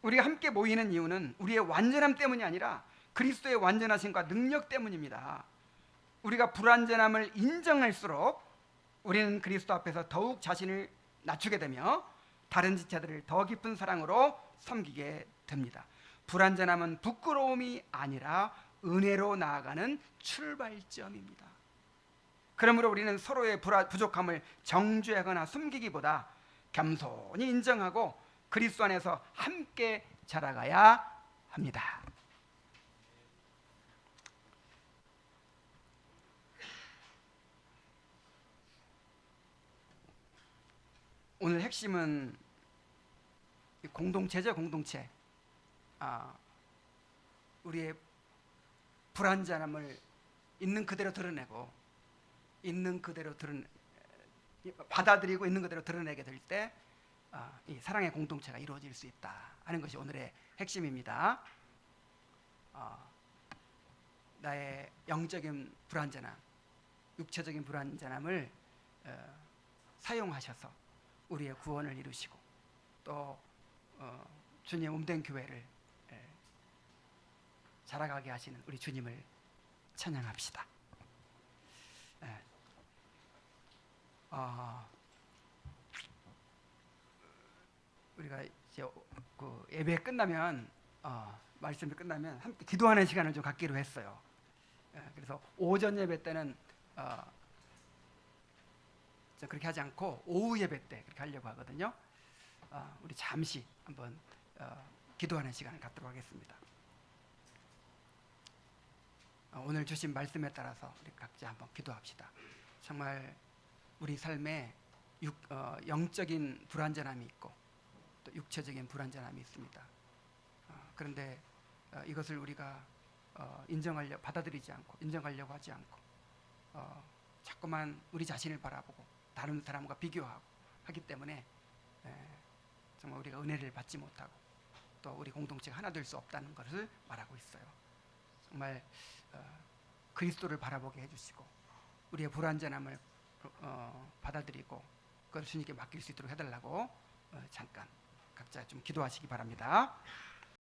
우리가 함께 모이는 이유는 우리의 완전함 때문이 아니라 그리스도의 완전하심과 능력 때문입니다. 우리가 불완전함을 인정할수록 우리는 그리스도 앞에서 더욱 자신을 낮추게 되며 다른 지체들을 더 깊은 사랑으로 섬기게 됩니다. 불완전함은 부끄러움이 아니라 은혜로 나아가는 출발점입니다. 그러므로 우리는 서로의 부족함을 정죄하거나 숨기기보다 겸손히 인정하고 그리스도 안에서 함께 자라가야 합니다. 오늘 핵심은 공동체죠. 공동체. 우리의 불완전함을 있는 그대로 드러내고 있는 그대로 받아들이고 있는 그대로 드러내게 될 때 이 사랑의 공동체가 이루어질 수 있다 하는 것이 오늘의 핵심입니다. 나의 영적인 불완전함, 육체적인 불완전함을 사용하셔서 우리의 구원을 이루시고 또 주님의 몸된 교회를 자라가게 하시는 우리 주님을 찬양합시다. 우리가 이제 그 예배 끝나면 말씀이 끝나면 함께 기도하는 시간을 좀 갖기로 했어요. 그래서 오전 예배 때는 그렇게 하지 않고 오후 예배 때 그렇게 하려고 하거든요. 우리 잠시 한번 기도하는 시간을 갖도록 하겠습니다. 오늘 주신 말씀에 따라서 우리 각자 한번 기도합시다. 정말 우리 삶에 영적인 불완전함이 있고 또 육체적인 불완전함이 있습니다. 그런데 이것을 우리가 받아들이지 않고 인정하려고 하지 않고 자꾸만 우리 자신을 바라보고 다른 사람과 비교하고 하기 때문에 정말 우리가 은혜를 받지 못하고 또 우리 공동체가 하나 될 수 없다는 것을 말하고 있어요. 정말 그리스도를 바라보게 해주시고 우리의 불완전함을 받아들이고 그걸 주님께 맡길 수 있도록 해달라고 잠깐 각자 좀 기도하시기 바랍니다.